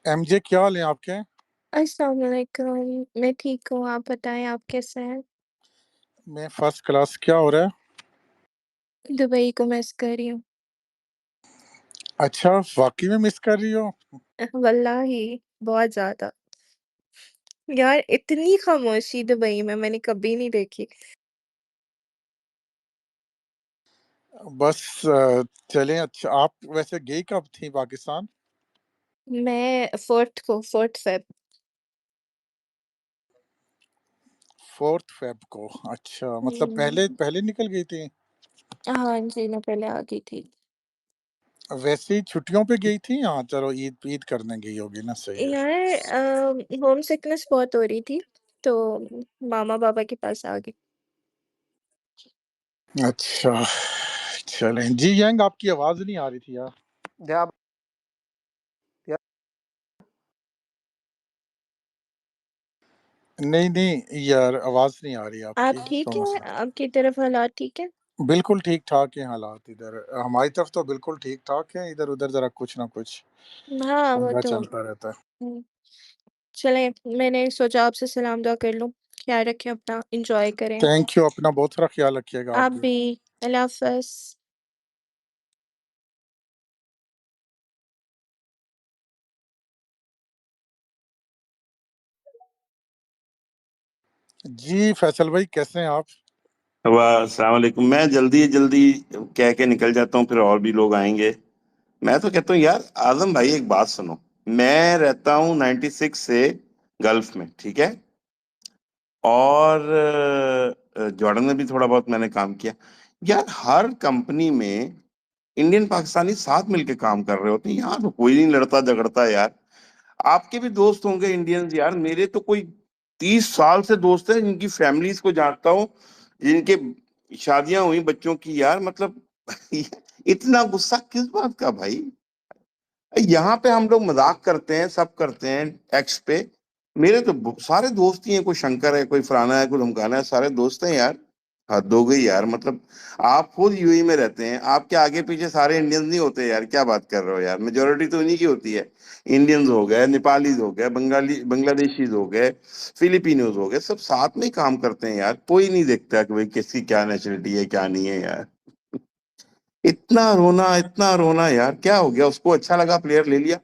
MJ क्या हाल है आपके? अस्सलाम वालेकुम, मैं ठीक हूँ, आप बताएँ आप कैसे हैं? मैं फर्स्ट क्लास। क्या हो रहा है? दुबई को मिस कर रही हूँ। अच्छा, वाक़ई में मिस कर रही हो? वल्लाही बहुत ज़्यादा। यार इतनी खामोशी दुबई में मैंने कभी नहीं देखी। बस चलें। अच्छा, आप वैसे गई कब थी पाकिस्तान? मैं 4th फ़ेब। 4th फ़ेब को। अच्छा, मतलब पहले हुँ। पहले निकल गई थी? हाँ जी, मैं पहले आ गई थी। वैसे ही छुट्टियों पे गई थी? हाँ, चलो ईद ईद करने गई होगी ना, सही है। यार होम सिकनेस बहुत हो रही थी, तो मामा-पापा के पास आ गई। अच्छा, चलें। जी यंग, आपकी आवाज़ नहीं आ रही थी यार। क्या क्या नहीं, नहीं यार, आवाज़ नहीं आ रही आप आपकी, ठीक हैं? थोड़ा-सा। आपकी तरफ हालात ठीक हैं? बिल्कुल ठीक-ठाक हैं हालात इधर। हमारी तरफ तो बिल्कुल ठीक-ठाक है, इधर-उधर ज़रा कुछ ना कुछ हाँ, वो पंगा तो चलता रहता है। हुँ। चलें, मैंने सोचा आपसे सलाम दुआ कर लूँ। ख्याल रखें अपना, एन्जॉय करें। थैंक यू, अपना बहुत सारा ख़्याल रखिएगा आप आप भी। भी। अल्लाह हाफ़िज़। जी, फैसल भाई कैसे हैं आप? वाह अस्सलाम वालेकुम। मैं जल्दी-जल्दी कह के निकल जाता हूँ, फिर और भी लोग आएँगे। मैं तो कहता हूँ यार आज़म भाई एक बात सुनो, मैं रहता हूँ 96 से गल्फ में, ठीक है? और जॉर्डन में भी थोड़ा बहुत मैंने काम किया। यार हर कंपनी में इंडियन पाकिस्तानी साथ मिलके काम कर रहे होते हैं, यहाँ तो कोई नहीं लड़ता-झगड़ता यार। आपके भी दोस्त होंगे इंडियंस यार, मेरे तो कोई 30 साल से दोस्त हैं जिनकी फैमिलीज़ को जानता हूँ, जिनके शादियाँ हुई बच्चों की यार मतलब इतना गुस्सा किस बात का भाई? यहाँ पे हम लोग मज़ाक करते हैं, सब करते हैं एक्स पे। मेरे तो ब सारे दोस्त ही हैं, कोई शंकर है, कोई फलाना है, कोई ढिमकाना है, सारे दोस्त हैं यार। हद हो गई यार मतलब आप खुद यूएई में रहते हैं, आपके आगे-पीछे सारे इंडियंस नहीं होते यार, क्या बात कर रहे हो यार? मेजॉरिटी तो उन्हीं की होती है। इंडियंस हो गए, नेपालीज़ हो गए, बांग्लादेशीज़ हो गए, फिलिपिनोज़ हो गए, सब साथ में ही काम करते हैं यार। कोई नहीं देखता कि भाई किसकी क्या नेशनैलिटी है, क्या नहीं है यार। इतना रोना यार, क्या हो गया? उसको अच्छा लगा प्लेयर ले लिया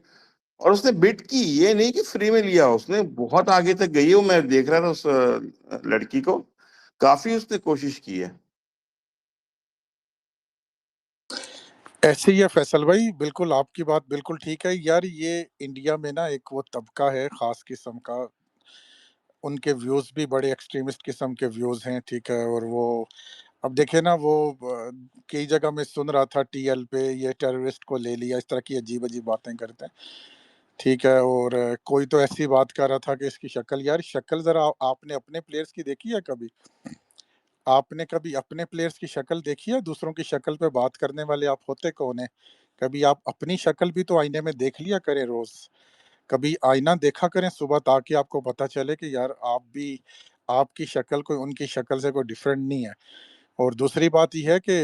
और उसने बिड की, ये नहीं कि फ्री में लिया, उसने बहुत आगे तक गई है वो मैं देख रहा था उस लड़की को, काफ़ी उसने कोशिश की है। ऐसे ही है फैसल भाई, बिल्कुल आपकी बात बिल्कुल ठीक है। यार ये इंडिया में ना एक वो तबका है ख़ास किस्म का, उनके व्यूज़ भी बड़े एक्सट्रीमिस्ट किस्म के व्यूज़ हैं, ठीक है? और वो अब देखिए ना वो कई जगह मैं सुन रहा था टीएल पे ये टेररिस्ट को ले लिया, इस तरह की अजीब-अजीब बातें करते हैं, ठीक है? और कोई तो ऐसी बात कर रहा था कि इसकी शक्ल, यार शक्ल ज़रा आपने अपने प्लेयर्स की देखी है कभी? आपने कभी अपने प्लेयर्स की शक्ल देखी है? दूसरों की शक्ल पे बात करने वाले आप होते कौन हैं? कभी आप अपनी शक्ल भी तो आईने में देख लिया करें रोज़। कभी आईना देखा करें सुबह, ताकि आपको पता चले कि यार आप भी, आपकी शक्ल कोई उनकी शक्ल से कोई डिफरेंट नहीं है। और दूसरी बात ये है कि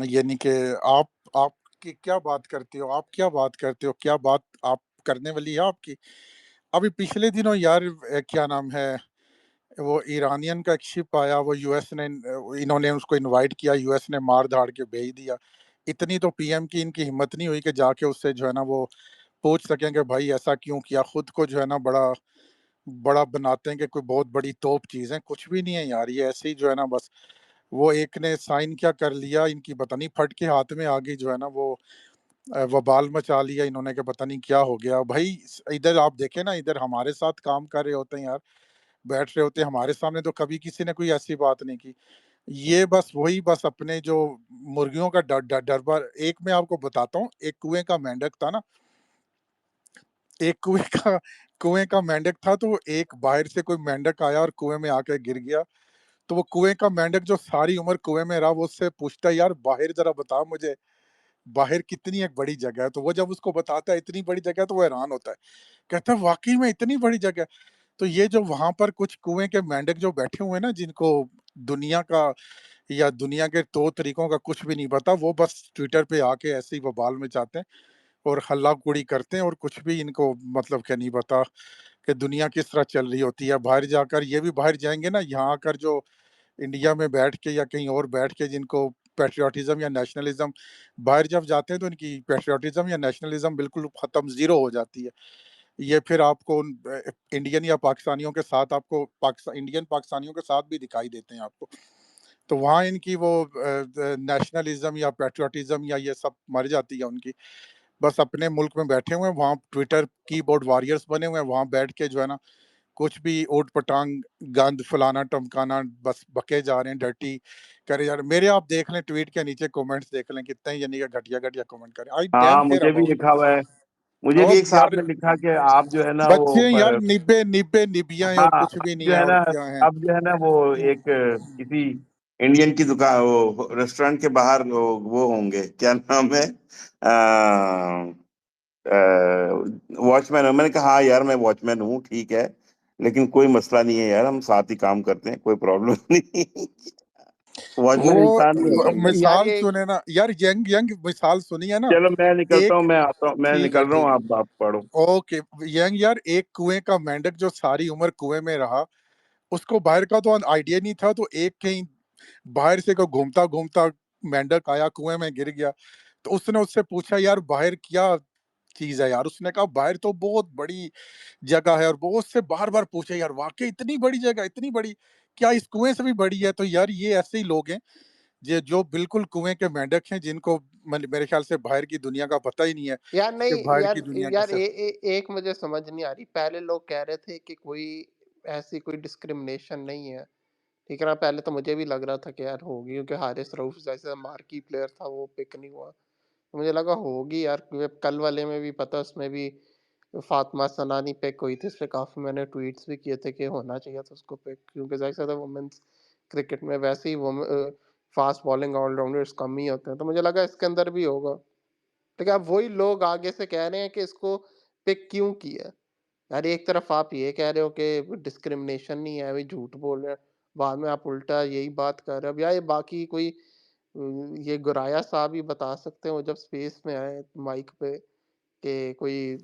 यानी कि आप आप की क्या बात करते हो? आप क्या बात करते हो? क्या बात आप करने वाली है आपकी? अभी पिछले दिनों यार क्या नाम है, वो ईरानियन का एक शिप आया, वो यूएस ने इन्होंने उसको इनवाइट किया, यूएस ने मार-धाड़ के भेज दिया। इतनी तो पीएम की इनकी हिम्मत नहीं हुई कि जाके उससे जो है ना वो पूछ सकें कि भाई ऐसा क्यों किया? खुद को जो है ना बड़ा बड़ा बनाते हैं कि कोई बहुत बड़ी तोप चीज़ है, कुछ भी नहीं है यार, ये ऐसे ही जो है ना बस वो एक ने साइन क्या कर लिया, इनकी पता नहीं फट के हाथ में आ गई जो है ना वो वबाल मचा लिया इन्होंने कि पता नहीं क्या हो गया। भाई इधर आप देखें ना, इधर हमारे साथ काम कर रहे होते हैं यार, बैठ रहे होते हैं, हमारे सामने तो कभी किसी ने कोई ऐसी बात नहीं की। ये बस वही बस अपने जो मुर्गियों का ड ड डरबार। एक मैं आपको बताता हूँ, एक कुएँ का मेंढक था ना, एक कुएँ का मेंढक था, तो एक बाहर से कोई मेंढक आया और कुएँ में आके गिर गया। तो वो कुएँ का मेंढक जो सारी उम्र कुएँ में रहा, वो उससे पूछता है, "यार बाहर ज़रा बता मुझे, बाहर कितनी एक बड़ी जगह है?" तो वो जब उसको बताता है इतनी बड़ी जगह है, तो वो हैरान होता है। कहता है, "वाक़ई में इतनी बड़ी जगह है?" तो ये जो वहाँ पर कुछ कुएँ के मेंढक जो बैठे हुए हैं ना, जिनको दुनिया का या दुनिया के तौर तरीकों का कुछ भी नहीं पता, वो बस ट्विटर पे आके ऐसे ही बवाल मचाते हैं। और हल्ला-गुड़ी करते हैं और कुछ भी इनको मतलब क्या नहीं पता कि दुनिया किस तरह चल रही होती है। बाहर जाकर ये भी बाहर जाएँगे ना, यहाँ आकर जो इंडिया में बैठ के या कहीं और बैठ के जिनको पैट्रियोटिज़्म या नेशनलिज़्म, बाहर जब जाते हैं तो इनकी पैट्रियोटिज़्म या नेशनलिज़्म बिल्कुल ख़त्म, ज़ीरो हो जाती है। ये फिर आपको उन इंडियन या पाकिस्तानियों के साथ आपको इंडियन पाकिस्तानियों के साथ भी दिखाई देते हैं आपको। तो वहाँ इनकी वो नेशनलिज़्म या पैट्रियोटिज़्म या ये सब मर जाती है उनकी। बस अपने मुल्क में बैठे हुए हैं, वहाँ ट्विटर कीबोर्ड वॉरियर्स बने हुए हैं, वहाँ बैठ के जो है ना, कुछ भी ऊट-पटांग, गंद फलाना-टमकाना बस बके जा रहे हैं, डर्टी करे जा रहे हैं। मेरे आप देख लें ट्वीट के नीचे कमेंट्स देख लें, कितने यानी कि घटिया-घटिया कमेंट कर रहे हैं। आई डैम हाँ, केयर मुझे भी अबाउट लिखा हुआ है। मुझे भी ओ एक साहब यार, ने लिखा कि आप जो है ना बच्चे वो हैं यार, निब्बे निब्बे निबियाँ हैं और हाँ, कुछ भी नहीं जो है है और ना क्या है। अब जो है ना वो एक किसी इंडियन की दुकान वो रेस्टोरेंट के बाहर वो होंगे, क्या नाम है, वॉचमैन। मैंने कहा हाँ यार मैं वॉचमैन हूँ, ठीक है, लेकिन कोई मसला नहीं है यार, हम साथ ही काम करते हैं, कोई प्रॉब्लम नहीं। वो वॉचमैन इंसान नहीं होता कोई। यार मिसाल ये सुने ना यार, यंग यंग मिसाल सुनी है ना। चलो मैं निकलता हूँ, एक मैं आता हूँ, मैं ठीक है, निकल रहा हूँ, ठीक है। आप पढ़ो। ओके, यंग यार, एक कुएं का मेंढक जो सारी उम्र कुएं में रहा, उसको बाहर का तो आइडिया नहीं था, तो एक कहीं बाहर से को घूमता घूमता मेंढक आया, कुएं में गिर गया। तो उसने उससे पूछा, यार बाहर क्या चीज है यार? उसने कहा, बाहर तो बहुत बड़ी जगह है। और वो उससे बार बार पूछे, यार वाकई इतनी बड़ी जगह, इतनी बड़ी, क्या इस कुएं से भी बड़ी है? तो यार ये ऐसे ही लोग हैं जो बिल्कुल कुएं के मेंढक हैं, जिनको मेरे ख्याल से बाहर की दुनिया का पता ही नहीं है यार कि नहीं बाहर यार की दुनिया यार कैसे। एक मुझे समझ नहीं आ रही। पहले लोग कह रहे थे कि कोई ऐसी कोई डिस्क्रिमिनेशन नहीं है, ठीक है ना। पहले तो मुझे भी लग रहा था कि यार होगी, क्योंकि हारिस रऊफ जैसा मार्की प्लेयर था वो पिक नहीं हुआ। तो मुझे लगा होगी यार, क्योंकि कल वाले में भी पता, उसमें भी फातिमा सनानी पिक हुई थी। इस पे काफ़ी मैंने ट्वीट्स भी किए थे कि होना चाहिए था उसको पिक, क्योंकि ज़ाहिर सी बात है वुमेन्स क्रिकेट में वैसे ही फास्ट बॉलिंग ऑलराउंडर्स कम ही होते हैं। तो मुझे लगा इसके अंदर भी होगा। लेकिन अब वही लोग आगे से कह रहे हैं कि इसको पिक क्यों किया? यार एक तरफ आप ये कह रहे हो कि डिस्क्रिमिनेशन नहीं है, अभी झूठ बोल रहे हैं, बाद में आप उल्टा यही बात कर रहे हो। अब यार ये बाकी कोई ये गुराया साहब ही बता सकते हैं, वो जब स्पेस में आए माइक पे, कि कोई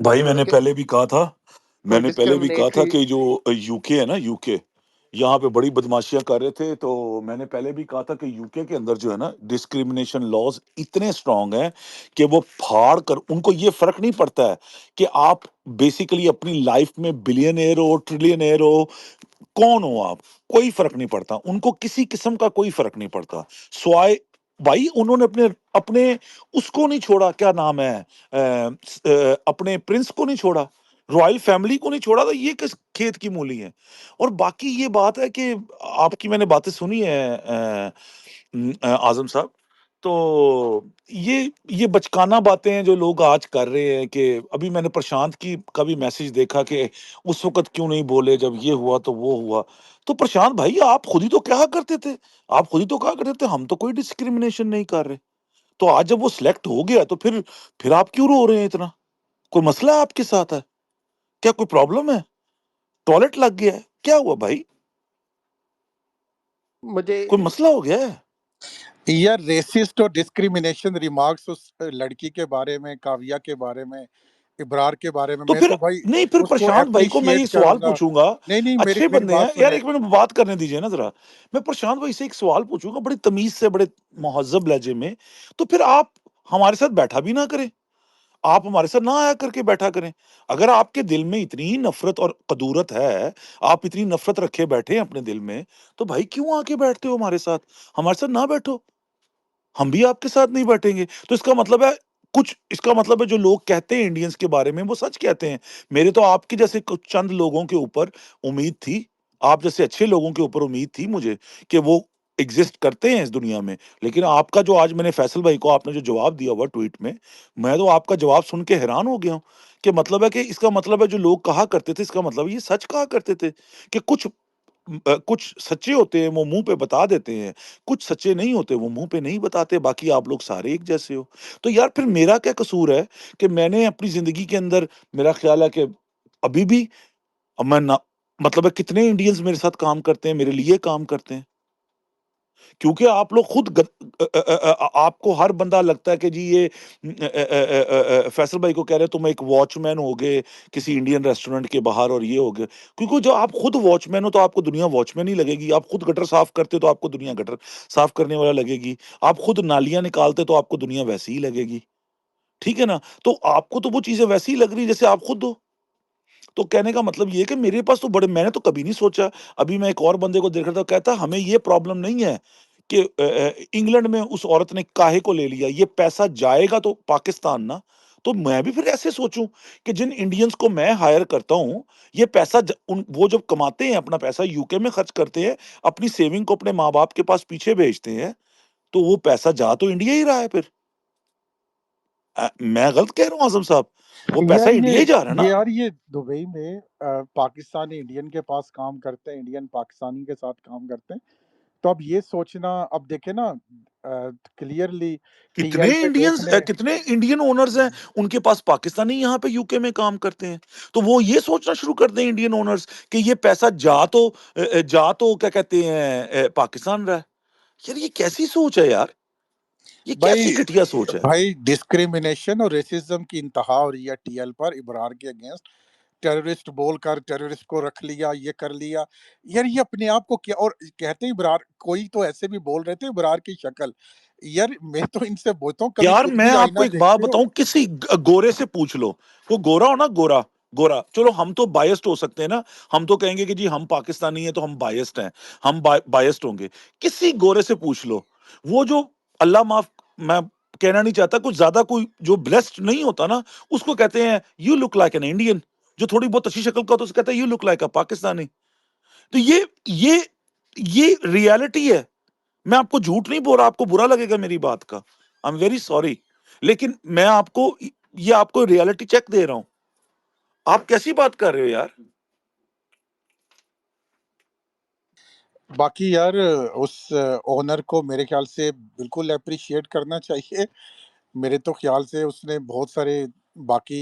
भाई मैंने कि पहले भी कहा था कोई मैंने पहले भी कहा था डिस्क्रिमिनेटरी। कि जो यूके है ना, यूके यहाँ पे बड़ी बदमाशियां कर रहे थे। तो मैंने पहले भी कहा था कि यूके के अंदर जो है ना, डिस्क्रिमिनेशन लॉज इतने स्ट्रांग हैं कि वो फाड़ कर, उनको ये फर्क नहीं पड़ता है कि आप बेसिकली अपनी लाइफ में बिलियनेयर हो, ट्रिलियनेयर हो, कौन हो आप, कोई फर्क नहीं पड़ता उनको, किसी किस्म का कोई फर्क नहीं पड़ता। स्वाय भाई उन्होंने अपने अपने उसको नहीं छोड़ा, क्या नाम है, अपने प्रिंस को नहीं छोड़ा, रॉयल फैमिली को नहीं छोड़ा। तो ये किस खेत की मूली है? और बाकी ये बात है कि आपकी मैंने बातें सुनी है आजम साहब। तो ये बचकाना बातें हैं जो लोग आज कर रहे हैं। कि अभी मैंने प्रशांत की का भी मैसेज देखा कि उस वक्त क्यों नहीं बोले जब ये हुआ तो वो हुआ। तो प्रशांत भाई, आप खुद ही तो कहा करते थे, आप खुद ही तो कहा करते थे हम तो कोई डिस्क्रिमिनेशन नहीं कर रहे। तो आज जब वो सिलेक्ट हो गया तो फिर आप क्यों रो रहे हैं इतना? कोई मसला है आपके साथ है क्या? कोई प्रॉब्लम है? टॉयलेट लग गया है? क्या हुआ भाई? मुझे कोई मसला हो गया है? यार रेसिस्ट और डिस्क्रिमिनेशन रिमार्क्स उस लड़की के बारे में, काव्या के बारे में, इब्रार के बारे में, तो मैं फिर तो भाई नहीं, फिर उसको प्रशांत भाई को मैं एप्रिशिएट ये सवाल करूंगा। पूछूंगा। नहीं नहीं, मेरी अच्छे मेरी बंदे बात हैं यार, सुने। एक मिनट बात करने दीजिए ना जरा। मैं प्रशांत भाई से एक सवाल पूछूंगा बड़ी तमीज से, बड़े मुहज्जब लहजे में। तो फिर आप हमारे साथ बैठा भी ना करें, आप हमारे साथ ना आया करके बैठा करें। अगर आपके दिल में इतनी ही नफरत और कदूरत है, आप इतनी नफरत रखे बैठे हैं अपने दिल में, तो भाई क्यों आके बैठते हो हमारे साथ? हमारे साथ ना बैठो, हम भी आपके साथ नहीं बैठेंगे। तो इसका मतलब है, कुछ इसका मतलब है जो लोग कहते हैं इंडियंस के बारे में वो सच कहते हैं। मेरे तो आपके जैसे कुछ चंद लोगों के ऊपर उम्मीद थी, आप जैसे अच्छे लोगों के ऊपर उम्मीद थी मुझे कि वो एग्जिस्ट करते हैं इस दुनिया में। लेकिन आपका जो आज मैंने फैसल भाई को आपने जो जवाब दिया हुआ ट्वीट में, मैं तो आपका जवाब सुन के हैरान हो गया हूँ। कि मतलब है कि इसका मतलब है जो लोग कहा करते थे, इसका मतलब ये सच कहा करते थे कि कुछ सच्चे होते हैं वो मुंह पे बता देते हैं, कुछ सच्चे नहीं होते वो मुंह पे नहीं बताते, बाकी आप लोग सारे एक जैसे हो। तो यार फिर मेरा क्या कसूर है कि मैंने अपनी जिंदगी के अंदर, मेरा ख्याल है कि अभी भी, अब मैं ना, मतलब है कितने इंडियंस मेरे साथ काम करते हैं, मेरे लिए काम करते हैं। क्योंकि आप लोग खुद आपको हर बंदा लगता है कि जी ये फैसल भाई को कह रहे तुम एक वॉचमैन हो गए किसी इंडियन रेस्टोरेंट के बाहर और ये हो गए, क्योंकि जो आप खुद वॉचमैन हो तो आपको दुनिया वॉचमैन ही लगेगी, आप खुद गटर साफ करते हो तो आपको दुनिया गटर साफ करने वाला लगेगी, आप खुद नालियां निकालते तो आपको दुनिया वैसी ही लगेगी, ठीक है ना? तो आपको तो वो चीजें वैसी ही लग रही जैसे आप खुद हो। तो कहने का मतलब ये है कि मेरे पास तो बड़े, मैंने तो कभी नहीं सोचा। अभी मैं एक और बंदे को देख रहा था, कहता हमें ये प्रॉब्लम नहीं है कि इंग्लैंड में उस औरत ने काहे को ले लिया, ये पैसा जाएगा तो पाकिस्तान ना। तो मैं भी फिर ऐसे सोचूं कि जिन इंडियंस को मैं हायर करता हूं, ये पैसा वो जब कमाते हैं अपना पैसा यूके में खर्च करते हैं, अपनी सेविंग को अपने माँ बाप के पास पीछे भेजते हैं, तो वो पैसा जा तो इंडिया ही रहा है फिर। मैं गलत कह रहा हूँ आजम साहब? वो पैसा यार ये इंडिया ही जा रहा है ना। यार ये दुबई में पाकिस्तानी इंडियन के पास काम करते हैं, इंडियन पाकिस्तानी के साथ काम करते हैं। तो अब ये सोचना, अब देखे ना क्लियरली टीएल पे देखने। कितने इंडियन ओनर्स हैं उनके पास पाकिस्तानी यहाँ पे यूके में काम करते हैं, तो वो ये सोचना शुरू कर दें इंडियन ओनर्स कि ये पैसा जा तो क्या कहते हैं पाकिस्तान रहा है। यार ये कैसी सोच है यार, ये भाई कैसी घटिया सोच है। भाई डिस्क्रिमिनेशन और रेसिज्म की इंतहा हो रही है टीएल पर, इब्रार के अगेंस्ट। टेररिस्ट बोलकर टेररिस्ट को रख लिया, ये कर लिया। यार ये अपने आप को क्या, और कहते हैं इब्रार, कोई तो ऐसे भी बोल रहे थे इब्रार की शक्ल। यार मैं तो इनसे बोलता हूँ, कभी यार खुद मैं भी आपको आईना एक बात देखते हो? बताऊं, किसी गोरे से पूछ लो, वो गोरा हो ना, गोरा गोरा, चलो हम तो बायस्ड हो सकते हैं ना, हम तो कहेंगे कि जी हम पाकिस्तानी हैं तो हम बायस्ड हैं, हम बायस्ड होंगे। किसी गोरे से पूछ लो, वो जो, अल्लाह माफ, मैं कहना नहीं चाहता, कुछ ज्यादा कोई जो ब्लेस्ड नहीं होता ना, उसको कहते हैं you look like an Indian. जो थोड़ी बहुत अच्छी शक्ल का होता है उसको कहते हैं यू लुक लाइक अ पाकिस्तानी। तो ये रियलिटी है। मैं आपको झूठ नहीं बोल रहा, आपको बुरा लगेगा मेरी बात का, आई एम वेरी सॉरी, लेकिन मैं आपको ये आपको रियलिटी चेक दे रहा हूं। आप कैसी बात कर रहे हो यार? बाकी यार उस ओनर को मेरे ख्याल से बिल्कुल अप्रिशिएट करना चाहिए। मेरे तो ख्याल से उसने बहुत सारे बाकी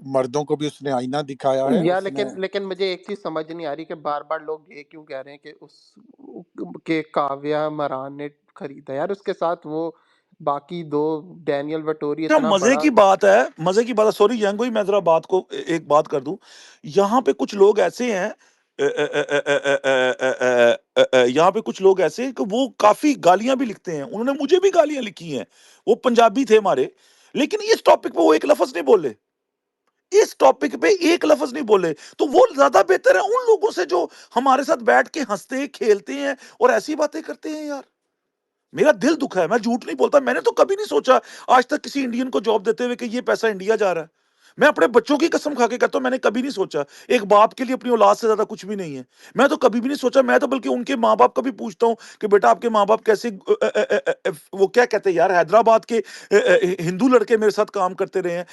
मर्दों को भी उसने आईना दिखाया है या उसने। लेकिन मुझे एक चीज समझ नहीं आ रही कि बार बार लोग ये क्यों कह रहे हैं कि उस के काव्या मरान ने खरीदा। यार उसके साथ वो बाकी दो, डैनियल वटोरी, क्या इतना मजे बड़ा। की बात है, मजे की बात है। सॉरी यंगो, मैं जरा बात को एक बात कर दूं। यहाँ पे कुछ लोग ऐसे हैं, यहाँ पे कुछ लोग ऐसे हैं कि वो काफी गालियां भी लिखते हैं, उन्होंने मुझे भी गालियां लिखी हैं, वो पंजाबी थे हमारे, लेकिन इस टॉपिक पे वो एक लफ्ज नहीं बोले, इस टॉपिक पे एक लफ्ज नहीं बोले। तो वो ज्यादा बेहतर है उन लोगों से जो हमारे साथ बैठ के हंसते खेलते हैं और ऐसी बातें करते हैं यार। मेरा दिल दुखा है, मैं झूठ नहीं बोलता, मैंने तो कभी नहीं सोचा आज तक किसी इंडियन को जॉब देते हुए कि ये पैसा इंडिया जा रहा है। मैं अपने बच्चों की कसम खा के कहता हूं, मैंने कभी नहीं सोचा। एक बाप के लिए अपनी औलाद से ज्यादा कुछ भी नहीं है। मैं तो कभी भी नहीं सोचा, मैं तो बल्कि उनके माँ बाप का भी पूछता हूं कि बेटा आपके माँ बाप कैसे वो क्या कहते हैं यार, हैदराबाद के हिंदू लड़के मेरे साथ काम करते रहे हैं,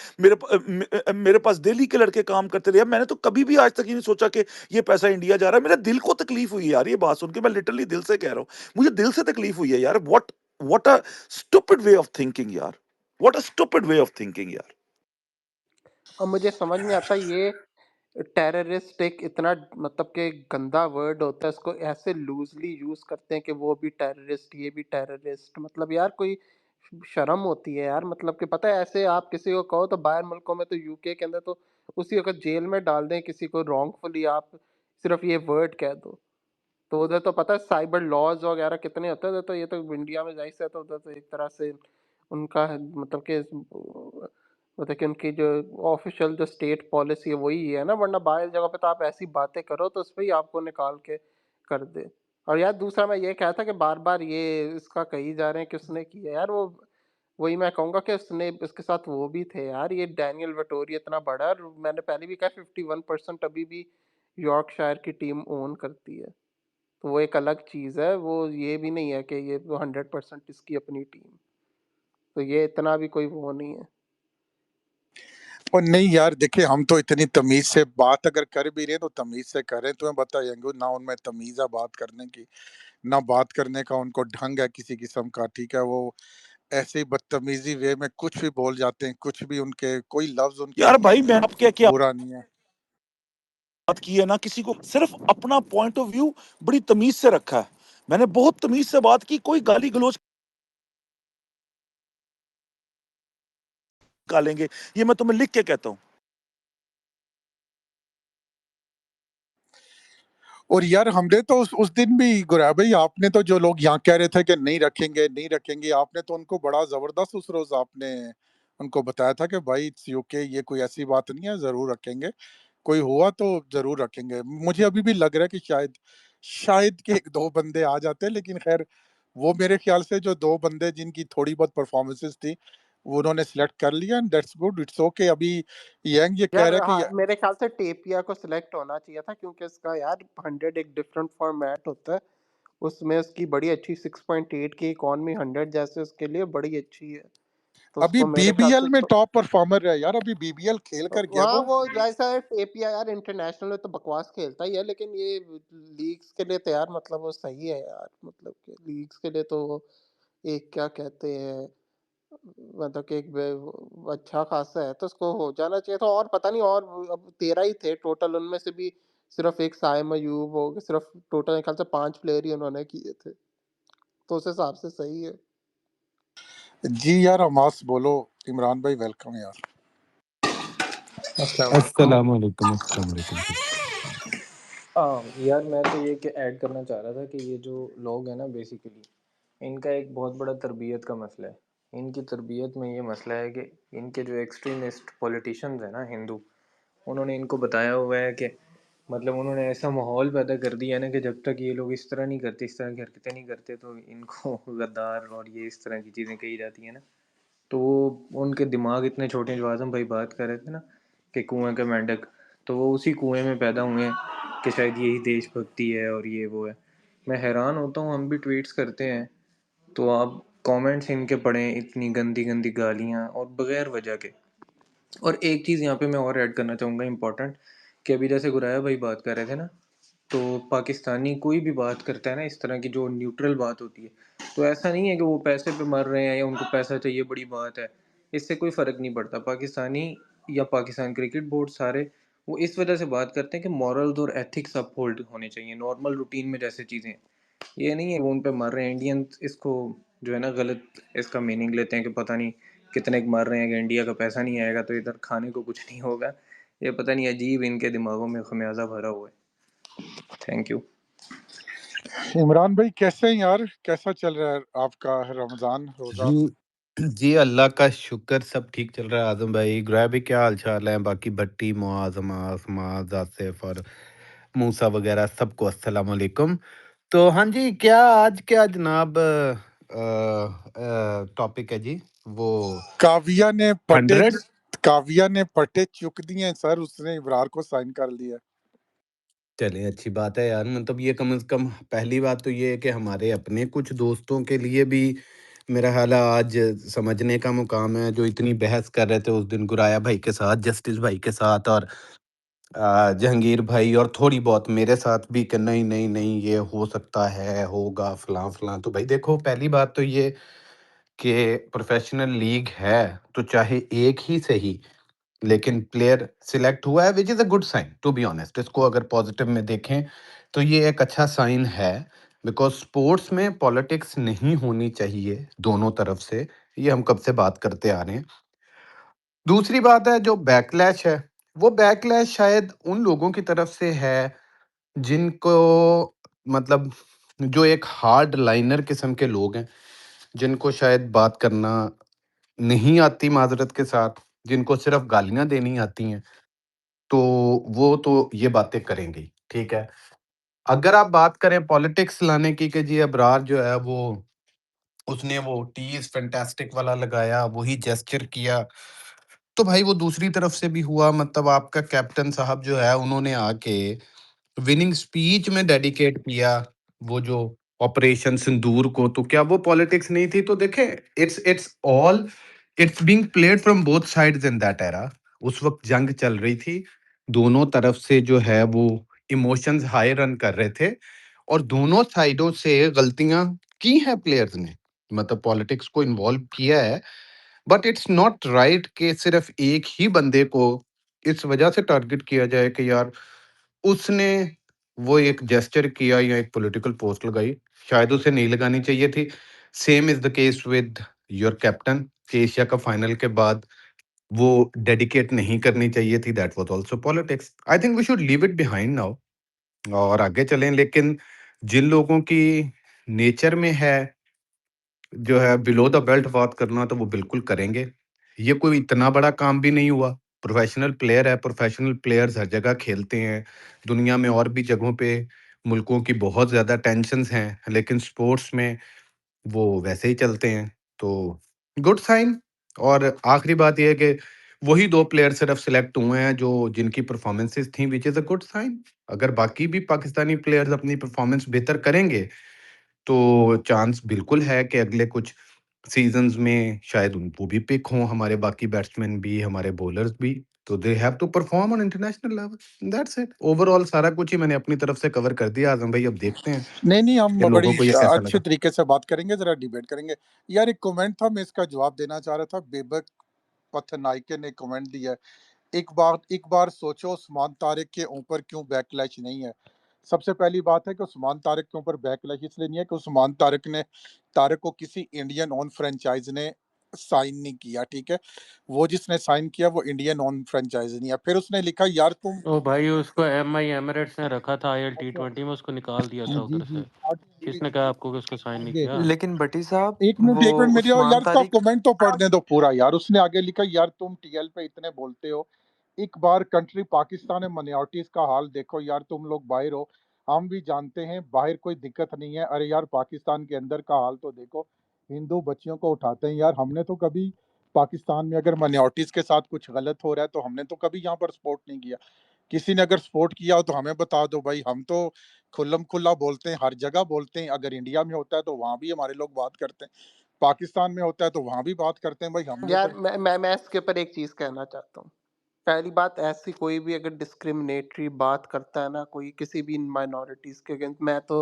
मेरे पास दिल्ली के लड़के काम करते रहे हैं। मैंने तो कभी भी आज तक ही नहीं सोचा कि ये पैसा इंडिया जा रहा है। मेरे दिल को तकलीफ हुई यार ये बात सुन के, मैं लिटरली दिल से कह रहा हूँ, मुझे दिल से तकलीफ हुई है यार। What a stupid way of thinking यार, what a stupid way of thinking यार। और मुझे समझ नहीं आता ये टेररिस्ट एक इतना मतलब कि गंदा वर्ड होता है, इसको ऐसे लूजली यूज करते हैं कि वो भी टेररिस्ट, ये भी टेररिस्ट। मतलब यार कोई शर्म होती है यार। मतलब कि पता है ऐसे आप किसी को कहो तो बाहर मुल्कों में, तो यूके के अंदर तो उसी वक्त जेल में डाल दें किसी को रॉन्गफुली, आप सिर्फ ये वर्ड कह दो। तो उधर तो पता है साइबर लॉज वगैरह कितने होते हैं उधर, तो ये तो इंडिया में जाहिर से, तो उधर तो एक तरह से उनका मतलब कि उनकी जो ऑफिशियल जो स्टेट पॉलिसी है वही है ना। वरना बाहर जगह पे तो आप ऐसी बातें करो तो उस पर ही आपको निकाल के कर दे। और यार दूसरा मैं ये कहा था कि बार बार ये इसका कही जा रहे हैं कि उसने किया। यार वो वही मैं कहूंगा कि उसने, उसके साथ वो भी थे यार, ये डैनियल वटोरी इतना बड़ा है, और मैंने पहले भी कहा 51% अभी भी यॉर्कशायर की टीम ओन करती है। तो वो एक अलग चीज़ है, वो ये भी नहीं है कि ये 100% इसकी अपनी टीम। तो ये इतना भी कोई वो नहीं है। और नहीं यार देखिए, हम तो इतनी तमीज से बात अगर कर भी रहे हैं तो तमीज से करें। तुम्हें बताएंगे ना, उनमें तमीज है बात करने की, ना बात करने का उनको ढंग है किसी किस्म का, ठीक है? वो ऐसे ही बदतमीजी वे में कुछ भी बोल जाते हैं, कुछ भी, उनके कोई लफ्ज उनके यार भाई मैं आप क्या क्या बुरा नहीं है। बात की है ना, किसी को सिर्फ अपना पॉइंट ऑफ व्यू बड़ी तमीज से रखा है। मैंने बहुत तमीज़ से बात की, कोई गाली-गलौच निकालेंगे, ये मैं तुम्हें लिख के कहता हूँ। और यार हमने तो उस दिन भी गुरा भाई, आपने तो जो लोग यहाँ कह रहे थे कि नहीं रखेंगे नहीं रखेंगे, आपने तो उनको बड़ा जबरदस्त उस रोज आपने उनको बताया था कि भाई इट्स यूके, ये कोई ऐसी बात नहीं है, जरूर रखेंगे, कोई हुआ तो जरूर रखेंगे। मुझे अभी भी लग रहा है कि शायद शायद के एक दो बंदे आ जाते, लेकिन खैर वो मेरे ख्याल से जो दो बंदे जिनकी थोड़ी बहुत परफॉर्मेंसेस थी वो उन्होंने सिलेक्ट कर लिया, and that's good, it's okay. अभी यंग ये कह यार रहा है कि हाँ, मेरे ख्याल से टेपिया को सिलेक्ट होना चाहिए था, क्योंकि इसका यार 100 एक डिफरेंट फॉर्मेट होता है, उसमें उसकी बड़ी अच्छी 6.8 की इकॉनमी 100 जैसे उसके लिए बड़ी अच्छी है, तो अभी उसको मेरे ख्याल से बीबीएल में तो टॉप परफॉर्मर है यार, अभी बीबीएल खेल कर गया हाँ वो। वो जैसा है टेपिया यार, इंटरनेशनल में तो बकवास खेलता ही है, लेकिन ये लीग्स के लिए तो यार मतलब वो सही है यार, मतलब कि लीग्स के लिए तो वो एक क्या कहते हैं, मतलब कि एक अच्छा खासा है, तो उसको हो जाना चाहिए था। और पता नहीं, और अब 13 ही थे टोटल, उनमें से भी सिर्फ एक साइम अयूब हो गए, सिर्फ टोटल मेरे ख्याल से 5 प्लेयर ही उन्होंने किए थे, तो उस हिसाब से सही है। जी यार हमास बोलो, इमरान भाई वेलकम यार। अस्सलाम वालेकुम। अस्सलाम वालेकुम, अस्सलाम वालेकुम जी। यार मैं तो ये कि ऐड करना चाह रहा था कि ये जो लोग हैं ना, बेसिकली इनका एक बहुत बड़ा तरबियत का मसला है। इनकी तरबियत में ये मसला है कि इनके जो एक्सट्रीमिस्ट पॉलिटिशियंस हैं ना, हिंदू, उन्होंने इनको बताया हुआ है कि मतलब उन्होंने ऐसा माहौल पैदा कर दिया है ना कि जब तक ये लोग इस तरह नहीं करते, इस तरह की हरकतें नहीं करते, तो इनको गद्दार और ये इस तरह की चीज़ें कही जाती हैं ना। तो वो उनके दिमाग इतने छोटे हैं, जो आज़म भाई बात कर रहे थे ना कि कुएं के मेंढक, तो वो उसी कुएं में पैदा हुए हैं कि शायद यही देशभक्ति है और ये वो है। मैं हैरान होता हूँ, हम भी ट्वीट्स करते हैं तो आप कमेंट्स इनके पढ़ें, इतनी गंदी गंदी गालियाँ और बगैर वजह के। और एक चीज़ यहाँ पे मैं और ऐड करना चाहूँगा इम्पोर्टेंट, कि अभी जैसे गुराया भाई बात कर रहे थे ना, तो पाकिस्तानी कोई भी बात करता है ना इस तरह की जो न्यूट्रल बात होती है, तो ऐसा नहीं है कि वो पैसे पे मर रहे हैं या उनको पैसा चाहिए बड़ी बात है, इससे कोई फ़र्क नहीं पड़ता। पाकिस्तानी या पाकिस्तान क्रिकेट बोर्ड सारे वो इस वजह से बात करते हैं कि मॉरल्स और एथिक्स अपहोल्ड होने चाहिए नॉर्मल रूटीन में जैसे चीज़ें। ये नहीं है वो उन पे मर रहे हैं। इंडियंस इसको जो है ना गलत इसका मीनिंग लेते हैं कि पता नहीं कितने के मर रहे हैं कि इंडिया का पैसा नहीं आएगा तो इधर खाने को कुछ नहीं होगा। ये पता नहीं अजीब इनके दिमागों में खमियाजा भरा हुआ है। Thank you. इमरान भाई कैसे हैं यार, कैसा चल रहा है आपका रमजान रोजा? जी, जी अल्लाह का शुक्र, सब ठीक चल रहा है। आज़म भाई, गुरैब भाई क्या हाल-चाल है? बाकी भट्टी, मुआज़, अमास, माज़, आसिफ और मूसा वगैरह सबको अस्सलाम वालेकुम। तो हाँ जी, क्या आज क्या जनाब टॉपिक है जी? वो काविया ने पट्टे 100 काविया ने पट्टे चुक दिए हैं सर, उसने इब्रार को साइन कर लिया। चलें, अच्छी बात है यार। मतलब ये कम से कम पहली बात तो ये है कि हमारे अपने कुछ दोस्तों के लिए भी मेरा ख़्याल है आज समझने का मुकाम है, जो इतनी बहस कर रहे थे उस दिन गुराया भाई के साथ, जस्टिस भाई के साथ और जहांगीर भाई और थोड़ी बहुत मेरे साथ भी कि नहीं, नहीं, नहीं ये हो सकता है, होगा फलाँ-फलाँ। तो भाई देखो, पहली बात तो ये कि प्रोफ़ेशनल लीग है, तो चाहे एक ही सही, लेकिन प्लेयर सिलेक्ट हुआ है, which is a good sign to be honest. इसको अगर पॉजिटिव में देखें तो ये एक अच्छा साइन है, बिकॉज़ स्पोर्ट्स में पॉलिटिक्स नहीं होनी चाहिए दोनों तरफ से, ये हम कब से बात करते आ रहे हैं। दूसरी बात है जो बैकलैश है, वो बैकलैश शायद उन लोगों की तरफ से है जिनको मतलब जो एक हार्ड लाइनर किस्म के लोग हैं, जिनको शायद बात करना नहीं आती माज़रत के साथ, जिनको सिर्फ़ गालियाँ देनी आती हैं। तो वो तो ये बातें करेंगे ही, ठीक है। अगर आप बात करें पॉलिटिक्स लाने की कि जी अबरार जो है वो उसने वो टी इज़ फैंटास्टिक वाला लगाया, वही जेस्चर किया, तो भाई वो दूसरी तरफ से भी हुआ। मतलब आपका कैप्टन साहब जो है उन्होंने आके विनिंग स्पीच में डेडिकेट किया वो जो ऑपरेशन सिंदूर को, तो क्या वो पॉलिटिक्स नहीं थी? तो देखें, it's being played from both sides in that era. उस वक़्त जंग चल रही थी, दोनों तरफ से जो है वो इमोशंस हाई रन कर रहे थे और दोनों साइडों से गलतियाँ की हैं प्लेयर्स ने, मतलब पॉलिटिक्स को इन्वॉल्व किया है। बट इट्स नॉट राइट कि सिर्फ़ एक ही बंदे को इस वजह से टारगेट किया जाए कि यार उसने वो एक जेस्चर किया या एक पॉलिटिकल पोस्ट लगाई, शायद उसे नहीं लगानी चाहिए थी। Same is the case with your captain कि एशिया कप फाइनल के बाद वो डेडिकेट नहीं करनी चाहिए थी, that was also politics. I think we should leave it behind now और आगे चलें, लेकिन जिन लोगों की नेचर में है, जो है बिलो द बेल्ट बात करना, तो वो बिल्कुल करेंगे। ये कोई इतना बड़ा काम भी नहीं हुआ। प्रोफ़ेशनल प्लेयर है, प्रोफ़ेशनल प्लेयर्स हर जगह खेलते हैं। दुनिया में और भी जगहों पे मुल्कों की बहुत ज़्यादा टेंशन्स हैं, लेकिन स्पोर्ट्स में वो वैसे ही चलते हैं, तो गुड साइन। और आखिरी बात ये है कि वही 2 प्लेयर सिर्फ़ सिलेक्ट हुए हैं जो जिनकी परफ़ॉर्मेंसेज़ थी, which is a good sign. अगर बाकी भी पाकिस्तानी प्लेयर्स अपनी परफ़ॉर्मेंस बेहतर करेंगे, तो चांस बिल्कुल है कि अगले कुछ सीज़न्स में शायद वो भी पिक हों, हमारे बाकी बैट्समैन भी, हमारे बॉलर्स भी। तो they have to perform on international level, that's it. Overall सारा कुछ ही मैंने अपनी तरफ से कवर कर दिया आज़म भाई, अब देखते हैं नहीं, कि हम लोगों बड़ी को ये कैसा अच्छे लगा। तरीके से बात करेंगे, ज़रा डिबेट करेंगे। यार एक कमेंट था, मैं इसका जवाब देना चाह रहा था। बेबक पथनायके ने कमेंट दिया है, एक बार सोचो उस्मान तारिक के ऊपर क्यों बैकलैश नहीं है। सबसे पहली बात है कि उस्मान तारिक के ऊपर बैकलैश इसलिए नहीं है कि उस्मान तारिक को किसी इंडियन ओन फ्रेंचाइज ने साइन नहीं किया, ठीक है? वो जिसने साइन किया वो इंडियन ओन फ्रेंचाइज नहीं है। फिर उसने लिखा यार तुम ओ भाई उसको एमआई एमिरेट्स ने रखा था आईएल अच्छा, टी20 में, उसको निकाल दिया था जी, उधर जी। से। किसने कहा आपको कि उसको साइन नहीं आगे किया? लेकिन भट्टी साहब एक मिनट वो एक मिनट मेरी उस्मान यार इसका तारिक कमेंट तो पढ़ने दो पूरा यार। उसने आगे लिखा यार तुम टीएल पे इतने बोलते हो, एक बार कंट्री पाकिस्तान में माइनॉरिटीज का हाल देखो यार। तुम लोग बाहर हो, हम भी जानते हैं बाहर कोई दिक्कत नहीं है। अरे यार पाकिस्तान के अंदर का हाल तो देखो, हिंदू बच्चियों को उठाते हैं यार। हमने तो कभी पाकिस्तान में अगर माइनॉरिटीज के साथ कुछ गलत हो रहा है तो हमने तो कभी यहाँ पर सपोर्ट नहीं किया। किसी ने अगर सपोर्ट किया हो तो हमें बता दो भाई। हम तो खुल्लम खुल्ला बोलते हैं, हर जगह बोलते हैं। अगर इंडिया में होता है तो वहां भी हमारे लोग बात करते हैं, पाकिस्तान में होता है तो वहां भी बात करते हैं भाई। हमने यार तो मैं इसके ऊपर एक चीज कहना चाहता हूँ। पहली बात, ऐसी कोई भी अगर डिस्क्रिमिनेटरी बात करता है ना कोई किसी भी माइनॉरिटीज के अगेंस्ट, मैं तो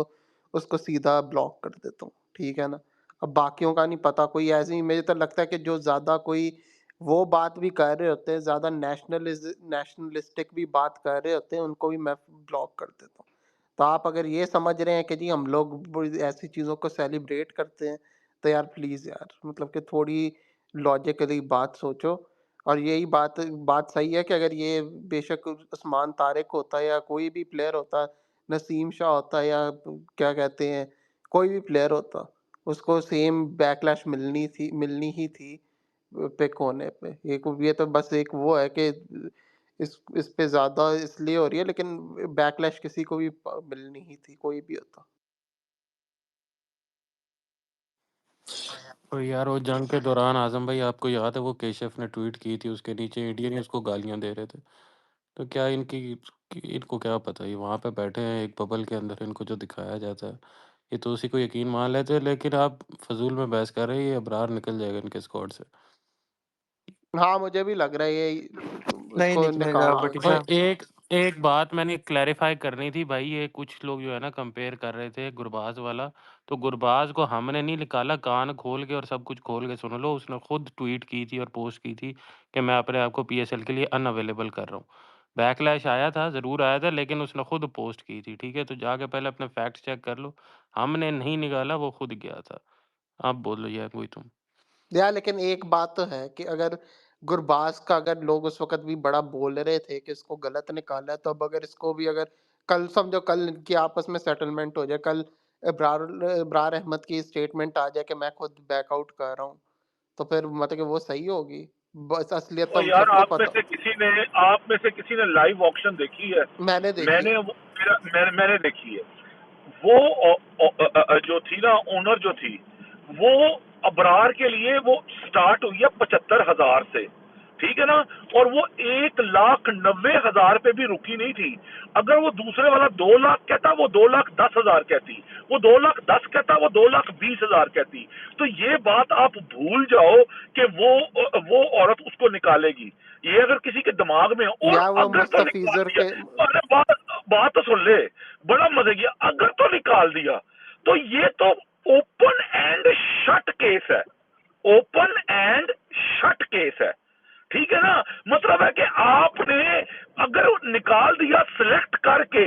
उसको सीधा ब्लॉक कर देता हूँ, ठीक है ना। अब बाकियों का नहीं पता, कोई ऐसी मुझे तो लगता है कि जो ज्यादा कोई वो बात भी कर रहे होते हैं, ज्यादा नेशनलिस्टिक भी बात कर रहे होते हैं, उनको भी मैं ब्लॉक कर देता हूँ। तो आप अगर ये समझ रहे हैं कि जी हम लोग ऐसी चीजों को सेलिब्रेट करते हैं, तो यार प्लीज यार मतलब कि थोड़ी लॉजिकली बात सोचो। और यही बात बात सही है कि अगर ये बेशक उस्मान तारिक होता या कोई भी प्लेयर होता, नसीम शाह होता या क्या कहते हैं कोई भी प्लेयर होता, उसको सेम बैकलैश मिलनी ही थी पिक होने पे। एक ये तो बस एक वो है कि इस पे ज्यादा इसलिए हो रही है, लेकिन बैकलैश किसी को भी मिलनी ही थी, कोई भी होता। तो यार वो जंग के दौरान आजम भाई आपको याद है वो केशव ने ट्वीट की थी, उसके नीचे इंडियन ही उसको गालियां दे रहे थे। तो क्या इनको क्या पता, ये वहां पे बैठे हैं एक बबल के अंदर, इनको जो दिखाया जाता है ये तो उसी को यकीन मान लेते हैं। लेकिन आप फजूल में बहस कर रहे हैं, ये अबरार निकल जाएगा इनके स्क्वाड से। हाँ मुझे भी लग रहा है ये नहीं उसको निकलेगा निकाल भट्टी और साहब। एक एक बात मैंने क्लैरिफाई करनी थी भाई, ये कुछ लोग जो है ना कंपेयर कर रहे थे गुरबाज वाला। तो गुरबाज को हमने नहीं निकाला, कान खोल के और सब कुछ खोल के सुन लो, उसने खुद ट्वीट की थी और पोस्ट की थी कि मैं अपने आप को पीएसएल के लिए अनअवेलेबल कर रहा हूँ। बैकलैश आया था, ज़रूर आया था, लेकिन उसने खुद पोस्ट की थी, ठीक है? तो जाके पहले अपने फैक्ट चेक कर लो। हमने नहीं निकाला, वो खुद गया था। अब बोलो यार कोई तुम। यार लेकिन एक बात तो है कि अगर गुरबाज का अगर लोग उस वक्त भी बड़ा बोल रहे थे कि इसको गलत निकाला है, तो अब अगर इसको भी अगर कल समझो कल इनकी आपस में सेटलमेंट हो जाए, कल इब्रार इब्रार अहमद की स्टेटमेंट आ जाए कि मैं खुद बैकआउट कर रहा हूँ, तो फिर मतलब कि वो सही होगी। बस असलियत तो तो हम यार सबको पता। आप में से किसी ने लाइव ऑक्शन देखी है? मैंने देखी है। मैंने देखी है। वो जो थी ना ओनर जो थी, वो अबरार के लिए वो स्टार्ट हुई है 75,000 से, ठीक है ना। और वो 1,90,000 पे भी रुकी नहीं थी। अगर वो दूसरे वाला 2 लाख कहता, वो 2,10,000 कहती। वो 2,10,000 कहता, वो 2,20,000 कहती। तो ये बात आप भूल जाओ कि वो औरत उसको निकालेगी। ये अगर किसी के दिमाग में हो, और या वो अगर तो निकाल मुस्तफिजर दिया। के अरे बात तो सुन ले, बड़ा मजे की। अगर तो निकाल दिया तो ये तो ओपन एंड शट केस है, ओपन एंड शट केस है, ठीक है ना। मतलब है कि आपने अगर निकाल दिया सिलेक्ट करके,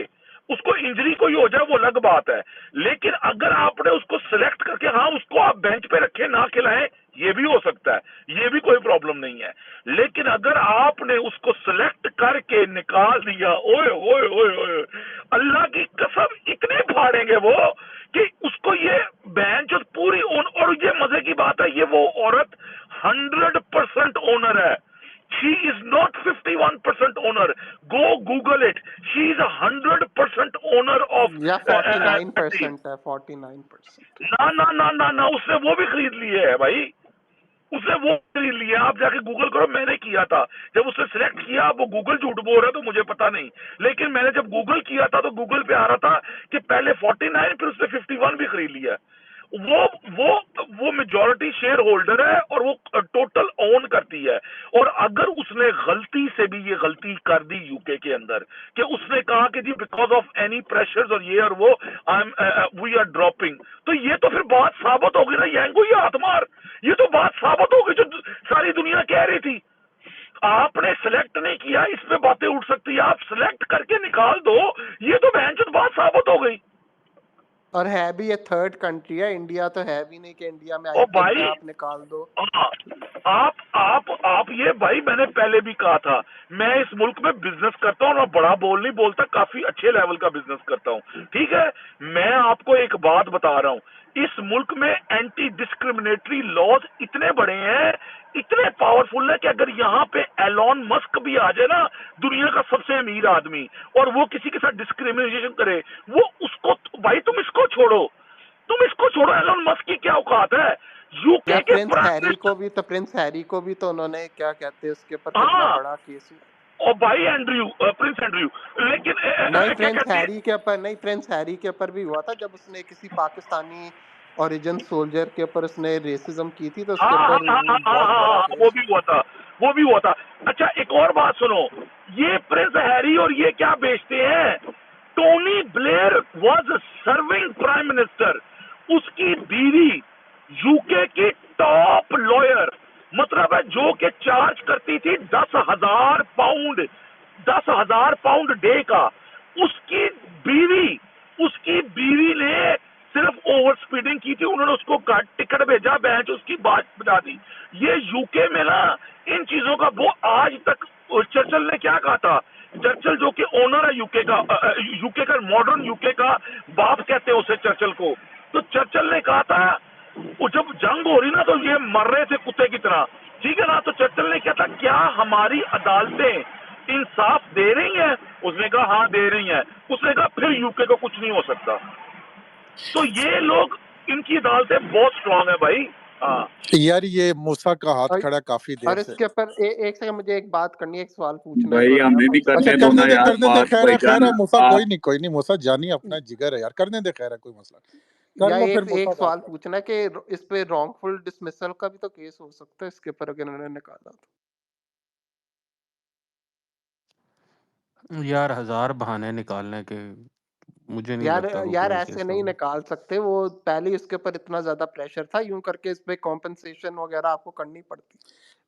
उसको इंजरी कोई हो जाए वो अलग बात है, लेकिन अगर आपने उसको सिलेक्ट करके हाँ उसको आप बेंच पे रखे ना खिलाएं, ये भी हो सकता है, ये भी कोई प्रॉब्लम नहीं है। लेकिन अगर आपने उसको सिलेक्ट करके निकाल दिया, ओए ओए ओए ओए, अल्लाह की कसम इतने फाड़ेंगे वो कि उसको ये बेंच पूरी और ये मजे की बात है, ये वो औरत 100% ओनर है। She is not 51% owner. Go Google it. She is 100% owner of या Patti. 49% है, 49%। ना ना ना ना ना, उसने वो भी खरीद लिए है भाई, उसने वो खरीद लिया। आप जाके गूगल करो, मैंने किया था जब उसने सिलेक्ट किया। वो गूगल झूठ बोल रहा है तो मुझे पता नहीं, लेकिन मैंने जब गूगल किया था तो गूगल पे आ रहा था कि पहले 49 फिर उसने 51 भी खरीद लिया। वो मेजॉरिटी शेयर होल्डर है और वो टोटल ओन करती है। और अगर उसने गलती से भी ये गलती कर दी यूके के अंदर कि उसने कहा कि जी बिकॉज ऑफ एनी प्रेशर्स और ये और वो I am we are dropping, तो ये तो फिर बात साबित होगी ना, यंगो ये हाथ मार, ये तो बात साबित होगी जो सारी दुनिया कह रही थी। आपने सिलेक्ट नहीं किया, इसमें बातें उठ सकती है, आप सिलेक्ट करके निकाल दो, ये तो बहन बात साबित हो गई। और है भी ये थर्ड कंट्री है, इंडिया तो है भी नहीं कि इंडिया में ओ आईपीएल भाई में आप निकाल दो। आप ये भाई, मैंने पहले भी कहा था, मैं इस मुल्क में बिजनेस करता हूँ, और बड़ा बोल नहीं बोलता, काफी अच्छे लेवल का बिजनेस करता हूँ, ठीक है। मैं आपको एक बात बता रहा हूँ, इस मुल्क में एंटी डिस्क्रिमिनेटरी लॉज इतने बड़े हैं, इतने पावरफुल है कि अगर यहाँ पे एलॉन मस्क भी आ जाए ना, दुनिया का सबसे अमीर आदमी, और वो किसी के साथ डिस्क्रिमिनेशन करे, वो उसको, भाई तुम इसको छोड़ो, एलॉन मस्क की क्या औकात है। यूके या के प्रिंस हैरी को भी तो उन्होंने क्या कहते हैं उसके ऊपर कितना हाँ, बड़ा केस हुआ। और भाई एंड्रयू, प्रिंस एंड्रयू, लेकिन नहीं, क्या कहते हैं, प्रिंस हैरी के ऊपर भी हुआ था जब उसने किसी पाकिस्तानी ओरिजिन सोल्जर के ऊपर उसने रेसिज्म की थी, तो उसके हाँ हाँ ऊपर हाँ हाँ हाँ बहुत हाँ बड़ा हाँ, वो केस। भी हुआ था, वो भी हुआ था। अच्छा एक और बात सुनो, ये प्रिंस हैरी और ये क्या बेचते हैं, Tony Blair was serving prime minister, उसकी बीवी यूके की टॉप लॉयर, मतलब है जो कि चार्ज करती थी 10,000 पाउंड, 10,000 पाउंड डे का, उसकी बीवी ने सिर्फ ओवर स्पीडिंग की थी, उन्होंने उसको टिकट भेजा, बेंच उसकी बात बता दी। ये यूके में ना इन चीजों का वो आज तक, चर्चिल ने क्या कहा था, चर्चिल जो कि ओनर है यूके का मॉडर्न यूके का बाप कहते हैं उसे चर्चिल को, तो चर्चिल ने कहा था वो जब जंग हो रही ना तो ये मर रहे थे कुत्ते की तरह, ठीक है ना, तो चर्चिल ने क्या था, क्या हमारी अदालतें इंसाफ दे रही हैं, उसने कहा हाँ दे रही हैं, उसने कहा फिर यूके को कुछ नहीं हो सकता। तो ये लोग, इनकी अदालतें बहुत स्ट्रांग है भाई। हाँ यार ये मूसा का हाथ और खड़ा काफी देर और से। इसके ऊपर एक सेकंड, मुझे एक बात करनी है, एक सवाल पूछना है भाई इस हमें भी पर। अच्छा करने दो करने ना दे यार करने दे, बात खैर है भाईजान। मूसा, आप कोई नहीं मूसा, जानी अपना जिगर है यार, करने दे, खैर है कोई मसला नहीं। कर या लो फिर एक मूसा एक बात सवाल कर। पूछना है कि इस पे रॉन्गफुल डिसमिसल का भी तो केस हो सकता है इसके ऊपर, अगर इन्होंने निकाला तो। यार 1000 बहाने निकालने के, मुझे नहीं यार लगता यार कोई ऐसे केस नहीं होगा। निकाल सकते, वो पहले ही उसके ऊपर इतना ज्यादा प्रेशर था, यूं करके इस पे कॉम्पेंसेशन वगैरह आपको करनी पड़ती,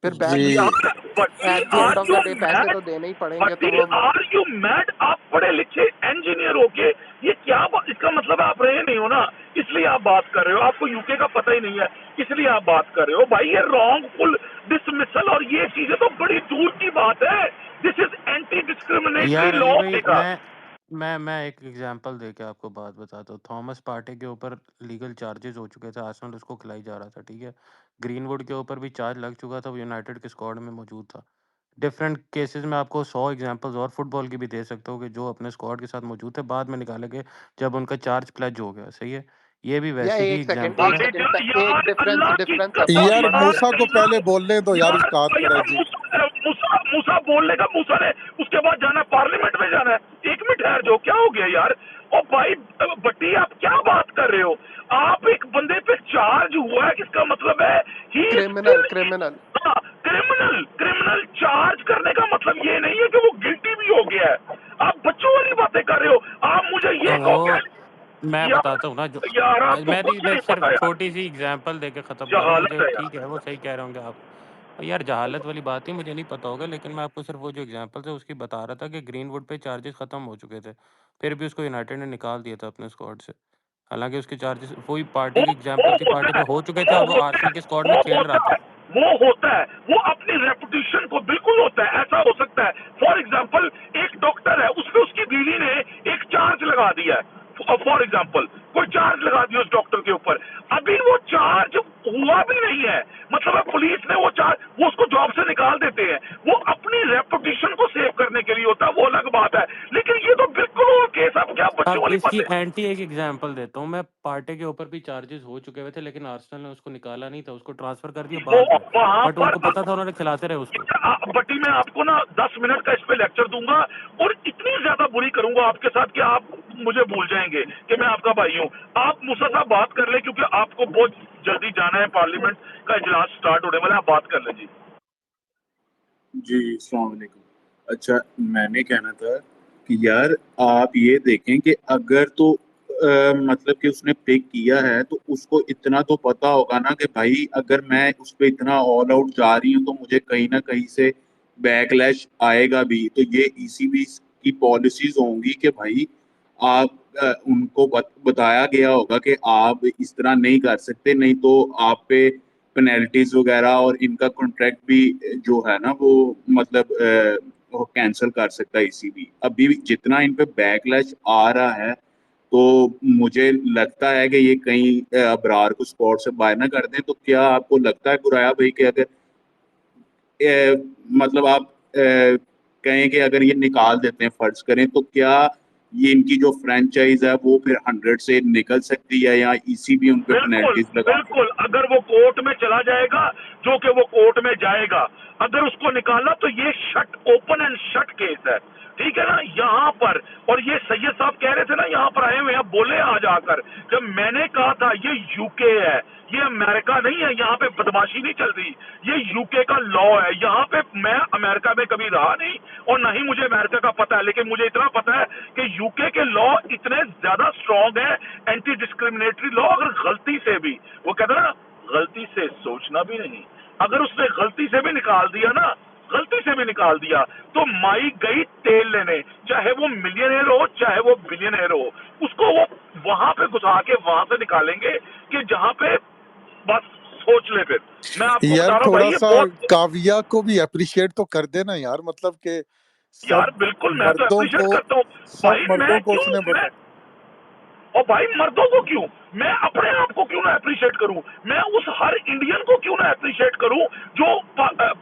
फिर बैक जी यार but at the end are of you the day पैसे मैड, तो देने ही पड़ेंगे, तो बटी वो आर यू मैड, आप पढ़े लिखे इंजीनियर हो के ये क्या इसका मतलब आप रहे नहीं हो ना, इसलिए आप बात कर रहे हो, आपको यूके का पता ही नहीं है इसलिए आप बात कर रहे हो। भाई ये रॉन्गफुल डिसमिसल और ये चीजें तो बड़ी दूर की बात है, दिस इज एंटी डिस्क्रिमिनेटरी यार लॉ अली भाई, का। मैं एक एग्जांपल दे के आपको बात बताता हूँ। थॉमस पार्टे के ऊपर लीगल चार्जेस हो चुके थे, आर्सेनल उसको खिलाई जा रहा था, ठीक है। ग्रीनवुड के ऊपर भी चार्ज लग चुका था, वो यूनाइटेड के स्क्वाड में मौजूद था। डिफरेंट केसेस में आपको 100 एग्जांपल्स और फुटबॉल की भी दे सकता हूँ कि जो अपने स्क्वाड के साथ मौजूद थे, बाद में निकाले गए जब उनका चार्ज प्लेज हो गया, सही है। ये भी या वैसी ही एक सेकंड एग्जांपल एक है। सेकंड एक यार अल्लाह की डिफरेंस कसम, बहुत यार बड़ा है। मूसा को पहले बोलने दो यार, उसका हाथ खड़ा है यार जी। मूसा बोलने का, मूसा ने उसके बाद जाना है पार्लियामेंट में जाना है, एक मिनट ठहर जाओ, क्या हो गया यार। और भाई बट्टी आप क्या बात कर रहे हो, आप एक बंदे पे चार्ज हुआ है, इसका मतलब है ही इज स्टिल, क्रिमिनल हाँ क्रिमिनल चार्ज करने का मतलब ये नहीं है कि वो गिल्टी भी हो गया है। आप बच्चों वाली बातें कर रहे हो, आप मुझे ये कहो वो क्या, मैं यार बताता हूँ ना, जो यार आपको मैं कुछ मैं नहीं सिर्फ पता यार, छोटी सी एग्जांपल देके ख़त्म कर रहा हूँ। जहालत मुझे है ठीक यार। है, वो सही कह रहे होंगे आप। यार जहालत वाली बात ही मुझे नहीं पता होगा, लेकिन मैं आपको सिर्फ़ वो जो एग्ज़ाम्पल थे उसकी बता रहा था कि ग्रीनवुड पे चार्जेस ख़त्म हो चुके थे। फिर भी उसको यूनाइटेड ने निकाल दिया था अपने स्क्वाड से। हालाँकि उसके चार्जेस वही पार्टी वो की वो एग्ज़ाम्पल थी, होता पार्टी पे है, हो चुके थे वो और वो होता है, आर्सेनल के स्क्वाड में वो खेल रहा होता था। है, वो होता है, वो अपनी रेपुटेशन को बिल्कुल होता है। ऐसा हो सकता है, फॉर एग्जाम्पल एक डॉक्टर है, उसपे उसकी बीवी ने एक चार्ज लगा दिया है, फॉर एग्जाम्पल कोई चार्ज लगा दिया उस डॉक्टर के ऊपर, अभी वो चार्ज हुआ भी नहीं है, मतलब अब पुलिस ने वो चार्ज, वो उसको जॉब से निकाल देते हैं, वो अपनी रेपुटेशन को सेव करने के लिए होता है, वो अलग बात है। लेकिन ये तो बिल्कुल वो केस, अब क्या बच्चों अब वाली इसकी बातें। एंटी एक एग्ज़ाम्पल देता हूँ मैं, पार्टी के ऊपर भी चार्जेस हो चुके हुए थे, लेकिन आर्सेनल ने उसको निकाला नहीं था, उसको ट्रांसफ़र कर दिया वो बाद में। वहां बट पर उनको पता था, उन्होंने खिलाते रहे उसको। बटी मैं आपको ना 10 मिनट का इस पे लेक्चर दूंगा, और इतनी ज्यादा बुरी करूंगा आपके साथ कि आप मुझे भूल जाएंगे कि मैं आपका भाई हूँ। आप मूसा साहब बात कर ले, क्योंकि आपको बहुत जल्दी जाना है, पार्लियामेंट का इजलास स्टार्ट होने वाला है, आप बात कर ले जी। जी, अस्सलाम वालेकुम। अच्छा, मैंने कहना था कि यार आप ये देखें कि अगर तो मतलब कि उसने पिक किया है तो उसको इतना तो पता होगा ना कि भाई अगर मैं उस पे इतना ऑल आउट जा रही हूँ तो मुझे कहीं ना कहीं से बैकलैश आएगा भी। तो ये ईसीबी की पॉलिसीज होंगी कि भाई आप उनको बताया गया होगा कि आप इस तरह नहीं कर सकते, नहीं तो आप पे पेनल्टीज वगैरह और इनका कॉन्ट्रैक्ट भी जो है ना वो मतलब वो कैंसिल कर सकता है ईसीबी। अभी भी जितना इन पे बैकलैश आ रहा है तो मुझे लगता है कि ये कहीं अबरार को स्पॉट से बाहर ना कर दें। तो क्या आपको लगता है बुराया भाई कि अगर मतलब आप कहें कि अगर ये निकाल देते हैं फर्ज करें तो क्या ये इनकी जो फ्रेंचाइज है वो फिर 100 से निकल सकती है या ईसीबी उन पे बिल्कुल पेनल्टीज लगा सकती बिल्कुल, अगर वो कोर्ट में चला जाएगा, जो कि वो कोर्ट में जाएगा, अगर उसको निकाला तो ये shut, open and shut case है, ठीक है ना यहाँ पर। और ये सैयद साहब कह रहे थे ना, यहाँ पर आए हुए हैं, बोले आज आकर, जब मैंने कहा था ये यूके है, ये अमेरिका नहीं है, यहाँ पे बदमाशी नहीं चल रही, ये यूके का लॉ है। यहाँ पे मैं अमेरिका में कभी रहा नहीं और ना ही मुझे अमेरिका का पता है, लेकिन मुझे इतना पता है कि यूके के लॉ इतने ज्यादा स्ट्रांग है, एंटी डिस्क्रिमिनेटरी लॉ। अगर गलती से भी, वो कहते ना, गलती से सोचना भी नहीं, अगर उसने गलती से भी निकाल दिया ना, गलती से भी निकाल दिया, तो माई गई तेल लेने, चाहे वो मिलियनेयर हो चाहे वो बिलियनेयर हो, उसको वो वहां पे घुसा के वहां से निकालेंगे कि जहां पे, बस सोच ले। फिर मैं आपको यार बता रहा हूँ भाई, थोड़ा ये सा बहुत, काव्या को भी अप्रिशिएट तो कर देना यार, मतलब कि यार सब बिल्कुल मैं तो मर्दों अप्रिशिएट को करता हूँ सब भाई। मर्दों मैं को क्यों, उसने मैं, और भाई मर्दों को क्यों, मैं अपने आप को क्यों ना अप्रिशिएट करूं, मैं उस हर इंडियन को क्यों ना अप्रिशिएट करूं जो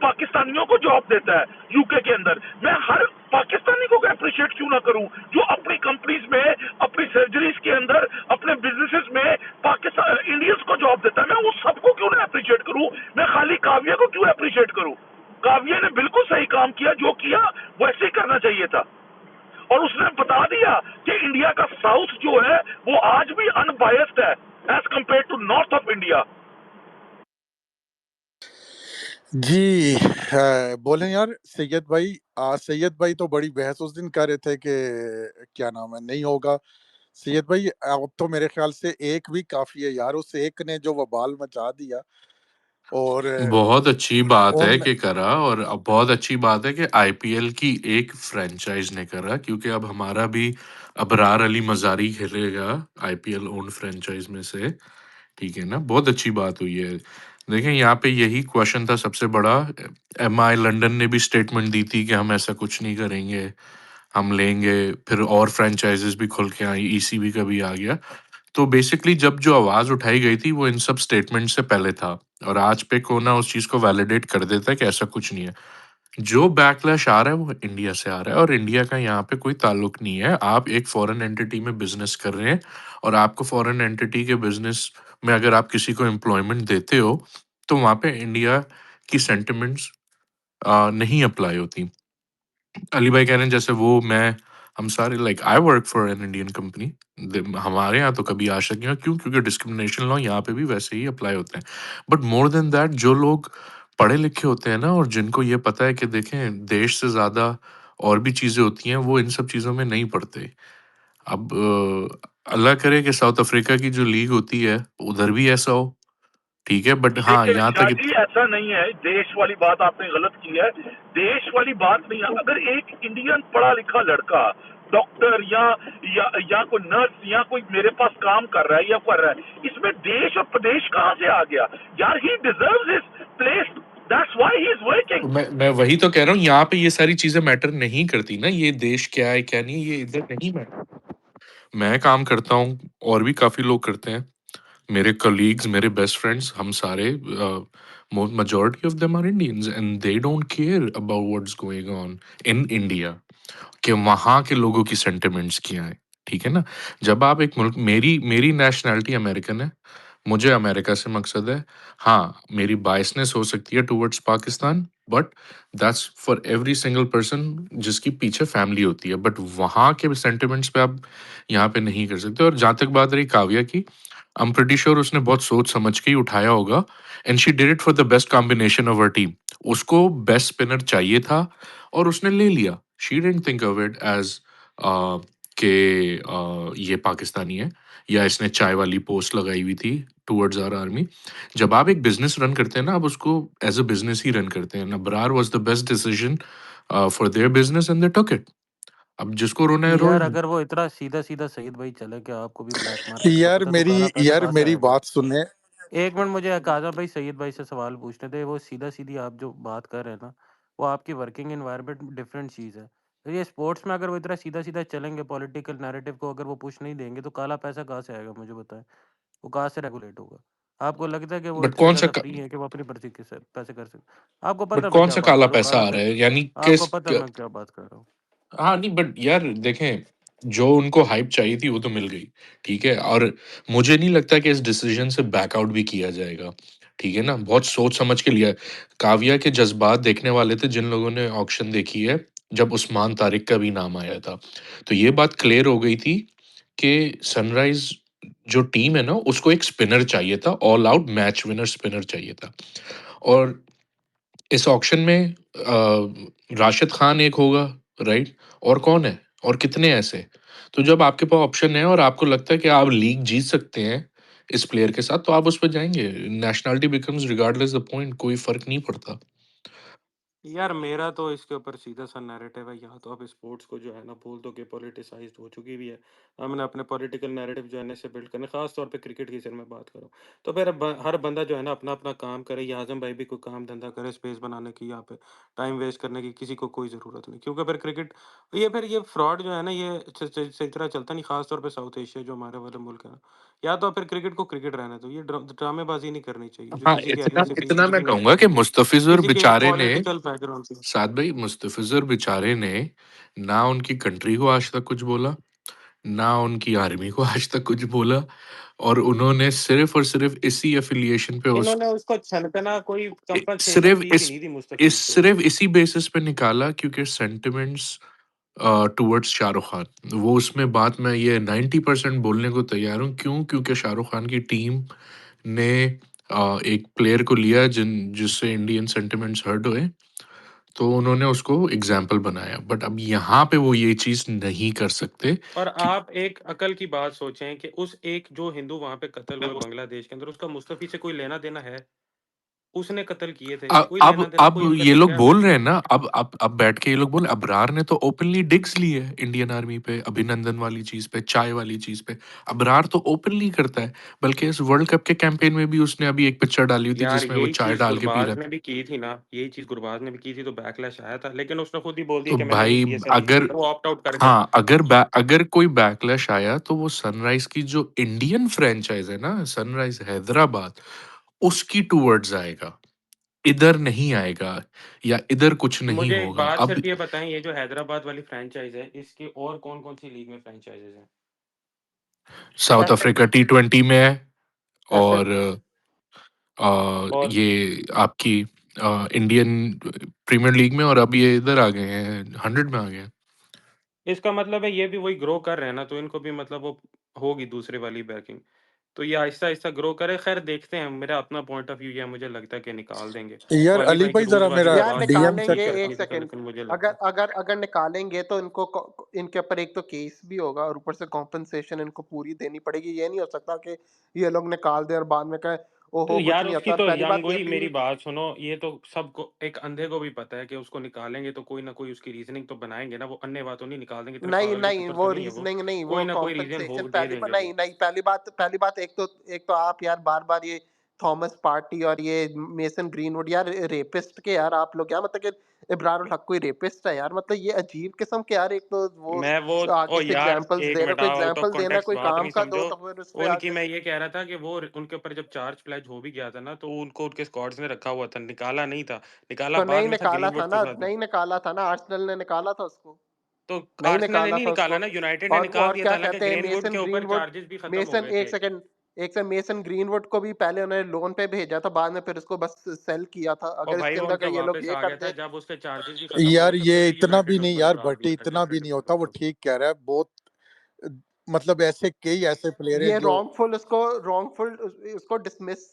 पाकिस्तानियों को जॉब देता है यूके के अंदर। मैं हर पाकिस्तानी को अप्रिशिएट क्यों ना करूं जो अपनी कंपनीज में, अपनी सर्जरीज के अंदर, अपने बिजनेसेस में पाकिस्तान इंडियंस को जॉब देता है। मैं उस सबको क्यों ना अप्रिशिएट करूं, मैं खाली काव्या को क्यों अप्रिशिएट करूं। काव्या ने बिल्कुल सही काम किया, जो किया वैसे ही करना चाहिए था। और उसने बता दिया कि इंडिया का साउथ जो है वो आज भी अनबायस्ड है as compared to north of India. जी बोले यार सैयद भाई। सैयद भाई तो बड़ी बहस उस दिन कर रहे थे कि क्या नाम है, नहीं होगा। सैयद भाई अब तो मेरे ख्याल से एक भी काफी है यार, उस एक ने जो वबाल मचा दिया। और बहुत अच्छी बात है उन कि करा, और अब बहुत अच्छी बात है कि आईपीएल की एक फ्रेंचाइज ने करा, क्योंकि अब हमारा भी अबरार अली मज़ारी खेलेगा आईपीएल ओन फ्रेंचाइज में से। ठीक है ना, बहुत अच्छी बात हुई है। देखें, यहाँ पे यही क्वेश्चन था सबसे बड़ा। एमआई लंदन ने भी स्टेटमेंट दी थी कि हम ऐसा कुछ नहीं करेंगे, हम लेंगे। फिर और फ्रेंचाइजेस भी खुल के आई, ईसीबी का भी आ गया। तो बेसिकली जब जो आवाज़ उठाई गई थी वो इन सब स्टेटमेंट से पहले था, और आज पे कोना उस चीज़ को वैलिडेट कर देता है कि ऐसा कुछ नहीं है। जो बैकलैश आ रहा है वो इंडिया से आ रहा है, और इंडिया का यहाँ पे कोई ताल्लुक नहीं है। आप एक फॉरेन एंटिटी में बिजनेस कर रहे हैं, और आपको फॉरेन एंटिटी के बिजनेस में अगर आप किसी को एम्प्लॉयमेंट देते हो तो वहाँ पे इंडिया की सेंटिमेंट्स नहीं अप्लाई होती। अली भाई कह रहे हैं जैसे वो मैं, हम सारे like I work for an Indian company. हमारे यहाँ तो कभी आज तक नहीं हुआ। क्यों? क्योंकि डिस्क्रिमिनेशन लॉ यहाँ पे भी वैसे ही अप्लाई होते हैं। बट मोर देन दैट, जो लोग पढ़े लिखे होते हैं ना, और जिनको ये पता है कि देखें देश से ज़्यादा और भी चीज़ें होती हैं, वो इन सब चीज़ों में नहीं पढ़ते। अब अल्लाह करे कि साउथ अफ्रीका की जो लीग होती है उधर भी ऐसा हो, ठीक है, बट हाँ, देखिए यहाँ तक शाजी ऐसा नहीं है, देश वाली बात आपने गलत की है, देश वाली बात नहीं है। अगर एक इंडियन पढ़ा लिखा लड़का डॉक्टर या कोई नर्स या कोई मेरे पास काम कर रहा है या कर रहा है, इसमें देश और प्रदेश कहाँ से आ गया यार? ही deserves his place, that's why he is working. मैं वही तो कह रहा हूँ, यहाँ पे ये सारी चीजें मैटर नहीं करती ना, ये देश क्या है क्या नहीं, ये इधर नहीं मैटर। मैं काम करता हूँ, और भी काफी लोग करते हैं, मेरे कलीग्स, मेरे बेस्ट फ्रेंड्स, हम सारे, majority of them are Indians and they don't care about what's going on in India, कि वहाँ के लोगों की सेंटिमेंट्स क्या है, ठीक है ना। जब आप एक मुल्क, मेरी मेरी नेशनैलिटी अमेरिकन है, मुझे अमेरिका से मकसद है। हाँ, मेरी बायसनेस हो सकती है towards Pakistan, but that's for every single person जिसकी पीछे फैमिली होती है, बट वहाँ के सेंटिमेंट्स पे आप यहाँ पे नहीं कर सकते। और जहाँ तक बात रही काव्या की, आई एम प्रीटी श्योर उसने बहुत सोच समझ के ही उठाया होगा, and she did it for the best combination of her team. उसको बेस्ट स्पिनर चाहिए था और उसने ले लिया। She didn't think of it as के ये पाकिस्तानी है, या इसने चाय वाली पोस्ट लगाई हुई थी टुवर्ड्स आवर आर्मी। जब आप एक बिजनेस रन करते हैं ना, आप उसको एज अ बिजनेस ही रन करते हैं। Abrar was the best decision for their business and they took it. अब जिसको रोना है रोए। यार अगर वो इतना सीधा-सीधा सईद भाई चले के आपको भी ब्लैक मार्केट का यार पता, तो काला पैसा यार कहाँ से मेरी आएगा? बात सुने। एक मिनट, मुझे काज़ा भाई सईद भाई से सवाल पूछने थे। वो सीधा-सीधी आप जो बात कर रहे हैं ना, वो आपकी वर्किंग एनवायरनमेंट डिफरेंट चीज़ है। तो ये स्पोर्ट्स में अगर वो इतना सीधा-सीधा चलेंगे, पॉलिटिकल नैरेटिव को अगर वो पुश नहीं देंगे, तो काला पैसा कहाँ से आएगा मुझे बताएँ? वो कहाँ से रेगुलेट होगा? आपको लगता है कि वो बट इतने कौन सा ज़्यादा फ्री हैं कि वो अपनी मर्ज़ी के से पैसे कर सकते? आपको बट पता है मैं कौन क्या सा बात कर काला रहा हूँ, पैसा काला आ रहा है, पैसा। यानी आपको किस पता है मैं क्या बात कर रहा हूँ। हाँ, नहीं, बट यार देखें, जो उनको हाइप चाहिए थी वो तो मिल गई, ठीक है? और मुझे नहीं लगता कि इस डिसीजन से बैकआउट भी किया जाएगा, ठीक है ना? बहुत सोच समझ के लिया है। काव्या के जज़्बात देखने वाले थे जिन लोगों ने ऑक्शन देखी है, जब उस्मान तारिक का भी नाम आया था। तो ये बात क्लियर हो गई थी कि सनराइज़ जो टीम है ना, उसको एक स्पिनर चाहिए था, all out match winner spinner चाहिए था। और इस ऑक्शन में राशिद खान एक होगा, राइट? और कौन है? और कितने ऐसे? तो जब आपके पास ऑप्शन है और आपको लगता है कि आप लीग जीत सकते हैं इस प्लेयर के साथ, तो आप उस पे जाएँगे। Nationality becomes regardless the point, कोई फ़र्क नहीं पड़ता। यार मेरा तो इसके ऊपर सीधा-सा नैरेटिव है, या तो आप स्पोर्ट्स को जो है ना बोल दो कि पॉलिटिसाइज़्ड हो चुकी भी है। हमने अपने पॉलिटिकल नैरेटिव जो है ना इसे बिल्ड करने, ख़ास तौर पे क्रिकेट की, सिर मैं बात करूँ। तो फिर हर बंदा जो है ना अपना-अपना काम करे, या आज़म भाई भी कोई काम-धंधा करे स्पेस बनाने की, यहाँ पे टाइम वेस्ट करने की किसी को कोई ज़रूरत नहीं। क्योंकि फिर क्रिकेट, ये फ्रॉड जो है ना, ये सही तरह चलता नहीं, ख़ास तौर पे साउथ एशिया जो हमारे वाले मुल्क है ना। या तो फिर क्रिकेट को क्रिकेट रहने दो, ये ड्रामेबाज़ी नहीं करनी चाहिए, जो हाँ, किसी की इतना एथनिसिटी, इतना मैं किसी कहूँगा कि मुस्तफ़िज़ुर किसी के बेचारे ने, पॉलिटिकल बैकग्राउंड से। साद भाई, मुस्तफ़िज़ुर बेचारे ने ना उनकी कंट्री को आज तक कुछ बोला, ना उनकी आर्मी को आज तक कुछ बोला, और उन्होंने सिर्फ़ और सिर्फ़ इसी एफ़िलिएशन पे उस इन्होंने उसको छनकना कोई कंपनसेशन सिर्फ़ दी भी नहीं थी इस मुस्तफ़िज़ को। सिर्फ़ इसी बेसिस पे निकाला क्योंकि सेंटिमेंट्स टुवर्ड्स शाहरुख खान, वो उसमें बात मैं ये 90% बोलने को तैयार हूँ। क्यों? क्योंकि शाहरुख खान की टीम ने एक प्लेयर को लिया जिससे इंडियन सेंटिमेंट्स हर्ट हुए, तो उन्होंने उसको एग्ज़ाम्पल बनाया। बट अब यहाँ पे वो ये चीज़ नहीं कर सकते और कि आप एक अकल की बात सोचें कि उस एक जो हिंदू वहाँ पे कत्ल हुए बांग्लादेश के अंदर, उसका मुस्तफ़ी से कोई लेना-देना है? उसने कत्ल किए थे, कोई लेना-देना, अब कोई इनका ये से लोग क्या बोल रहे हैं बैकग्राउंड ना, है? अब बैठ के ये लोग बोल, अबरार ने तो ओपनली डिग्स ली है इंडियन आर्मी पे, अभिनंदन वाली चीज़ पे, चाय वाली चीज़ पे। अबरार तो ओपनली करता है, बल्कि इस वर्ल्ड कप के कैंपेन में भी उसने अभी एक पिक्चर डाली हुई थी यार जिसमें वो यही चाय चीज़ डाल के पी रहा गुरबाज़ था। ने भी की थी ना, यही चीज़ गुरबाज़ ने भी की थी, तो बैकलैश आया था। लेकिन उसने खुद ही बोल दिया तो कि मैंने नहीं भाई, की है सेलेक्शन, अगर वो ऑप्ट आउट कर गया। हाँ, अगर कोई बैकलैश आया तो वो सनराइज़ की जो इंडियन फ्रैंचाइज़ है ना, सनराइज़ हैदराबाद, उसकी टुवर्ड्स आएगा, इधर नहीं आएगा, या इधर कुछ नहीं मुझे एक होगा। बात अब सिर्फ़ ये बताएँ, ये जो हैदराबाद वाली फ्रैंचाइज़ है, इसकी और कौन-कौन सी लीग में फ्रैंचाइज़ेज़ हैं? साउथ ऐसे अफ्रीका टी20 में है, ऐसे और और ये आपकी इंडियन प्रीमियर लीग में, और अब ये इधर आ गए हैं, 100 में आ गए हैं। इसका मतलब है ये भी वही ग्रो कर रहे हैं ना, तो इनको भी मतलब वो होगी दूसरे वाली बैकिंग। तो ये आहिस्ता-आहिस्ता ग्रो करे। ख़ैर देखते हैं, मेरा अपना पॉइंट ऑफ व्यू ये है, मुझे लगता है कि निकाल देंगे। वो यार अली अली भाई की भाई रूल्स जरा वाली मेरा जो यार बात थी, वो डीएम ठीक निकालेंगे, चेक। करनी एक थी था, सेकंड। लेकिन मुझे अगर लगता है अगर अगर निकालेंगे तो इनके ऊपर एक तो केस भी होगा, और ऊपर से कॉम्पनसेशन इनको पूरी देनी पड़ेगी। ये नहीं हो सकता कि ये लोग निकाल दें और बाद में कहें तो ओहो कुछ यार नहीं उसकी होता। और तो पहली यंग बात ये वही भी मेरी बात सुनो, ये तो सबको एक अंधे को भी पता है कि उसको निकालेंगे तो कोई ना कोई उसकी रीजनिंग तो बनाएंगे ना, वो अन्य तो नहीं निकाल देंगे, इतने नहीं पागल के नहीं पुत्र तो वो नहीं है वो। रीजनिंग नहीं, वो कोई ना कोई रीजन हो कॉम्पनसेशन दे पहली देंगे नहीं वो। नहीं पहली बात एक तो आप यार बार बार ये थॉमस पार्टी और ये मेसन ग्रीनवुड यार रेपिस्ट के यार आप लोग, क्या मतलब कि इब्रार उल हक कोई रेपिस्ट है यार, मतलब ये अजीब किस्म के यार। एक तो वो मैं वो ओ आगे से यार एग्जांपल्स एक दे रहे, मिनट कोई आउट ऑफ एग्जांपल देना कॉन्टेक्स्ट कोई बात काम नहीं का दो समझो। तो फिर उस पे उनकी आके। मैं ये कह रहा था कि वो उनके ऊपर जब चार्ज फ्लैज हो भी गया था ना, तो उनको उनके स्क्वाड्स ने रखा हुआ था, निकाला नहीं था। निकाला तो बाद नहीं में था निकाला था ग्रीनवुड के ना, साथ में। नहीं निकाला था ना, आर्सेनल ने निकाला था उसको, तो नहीं आर्सेनल ने निकाला नहीं था निकाला उसको। ना, यूनाइटेड ने निकाल और दिया था, क्या हालांकि कहते हैं ग्रीनवुड मेसन के ऊपर ग्रीनवुड, चार्जेस भी खत्म हो गए थे। एक सेकंड मेसन ग्रीनवुड को भी पहले उन्होंने लोन पे भेजा था, बाद में फिर उसको बस सेल किया था। और अगर भाई इसके वो अंदर का उनका ये लोग वापस ये आ गया था करते। जब उसके चार्जेस भी खत्म हो यार गए थे, फिर ये भी इतना भी यूनाइटेड ने नहीं उसको यार, निकाल भट्टी दिया था इतना भी नहीं डिफेंडर के होता, वो ऊपर। ठीक कह रहा है बहुत। मतलब ऐसे कई ऐसे प्लेयर हैं ये जो रॉन्गफुल उसको डिसमिस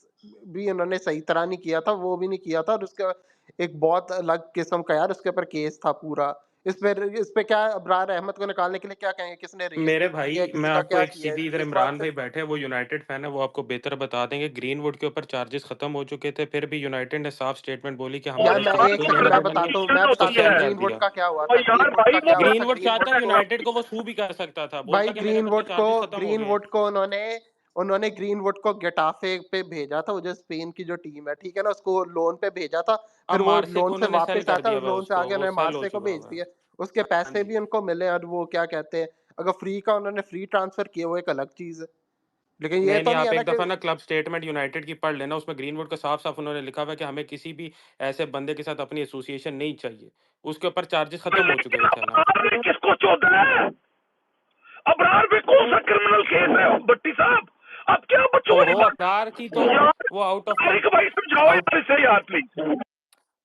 भी उन्होंने सही तरह नहीं किया था, वो भी नहीं किया था। और उसका एक बहुत अलग किस्म का यार उसके ऊपर केस था पूरा। इस पे क्या अबरार अहमद को निकालने के लिए क्या कहेंगे, किसने मेरे रेस किया है, भाई मैं किसी का आपको क्या एक किया है, सीधी, इधर इस बात इमरान पे। भाई बैठे हैं, वो यूनाइटेड फैन है, वो आपको बेहतर बता देंगे। ग्रीनवुड के ऊपर चार्जेस खत्म हो चुके थे, फिर भी यूनाइटेड ने साफ स्टेटमेंट बोली कि और यार हमारे मैं खिलाफ यार एक कोई वो सेकंड लेना मैं देना नहीं है, बताता हूँ, रेपुटेशन उसको होती सेल है। कर ग्रीनवुड दिया। का क्या हुआ और था, यार ग्रीनवुड भाई का वो क्या हुआ था, ग्रीनवुड चाहता ग्रीनवुड को। यूनाइटेड को वो सू भी कर सकता था, भाई बोलता कि मेरे मतलब चार्जेस खत्म हो गए हैं। ग्रीनवुड को उन्होंने ग्रीनवुड को गेटाफे पे भेजा था, वो जो स्पेन की जो टीम है, ठीक है ना, उसको लोन पे भेजा था। अब फिर वो मार्से लोन को से उन्होंने सेल वापस कर आकर दिया हुआ है लोन से उसको, आगे वो उन्होंने सेल हो मार्से को चुका भेज हुआ है। दिया। उसके हाँ पैसे जी। भी उनको मिले, और वो क्या कहते हैं, अगर फ्री का उन्होंने फ्री ट्रांसफर किया वो एक अलग चीज है, लेकिन ये नहीं तो नहीं, नहीं है आप ना एक कि। दफा ना क्लब स्टेटमेंट यूनाइटेड की पढ़ लेना, उसमें ग्रीनवुड का साफ साफ उन्होंने लिखा हुआ है कि हमें किसी भी ऐसे बंदे के साथ अपनी एसोसिएशन नहीं चाहिए। उसके ऊपर चार्जेस खत्म हो चुके थे चलान। अबरार भी किसको चौदह है? अबरार पे कौन सा क्रिमिनल केस है भट्टी साहब? अब क्या बच्चों ओहो, वाली अबरार की तो बात यार? वो आउट ऑफ तारिक भाई समझाओ आउट यार इसे यार प्लीज।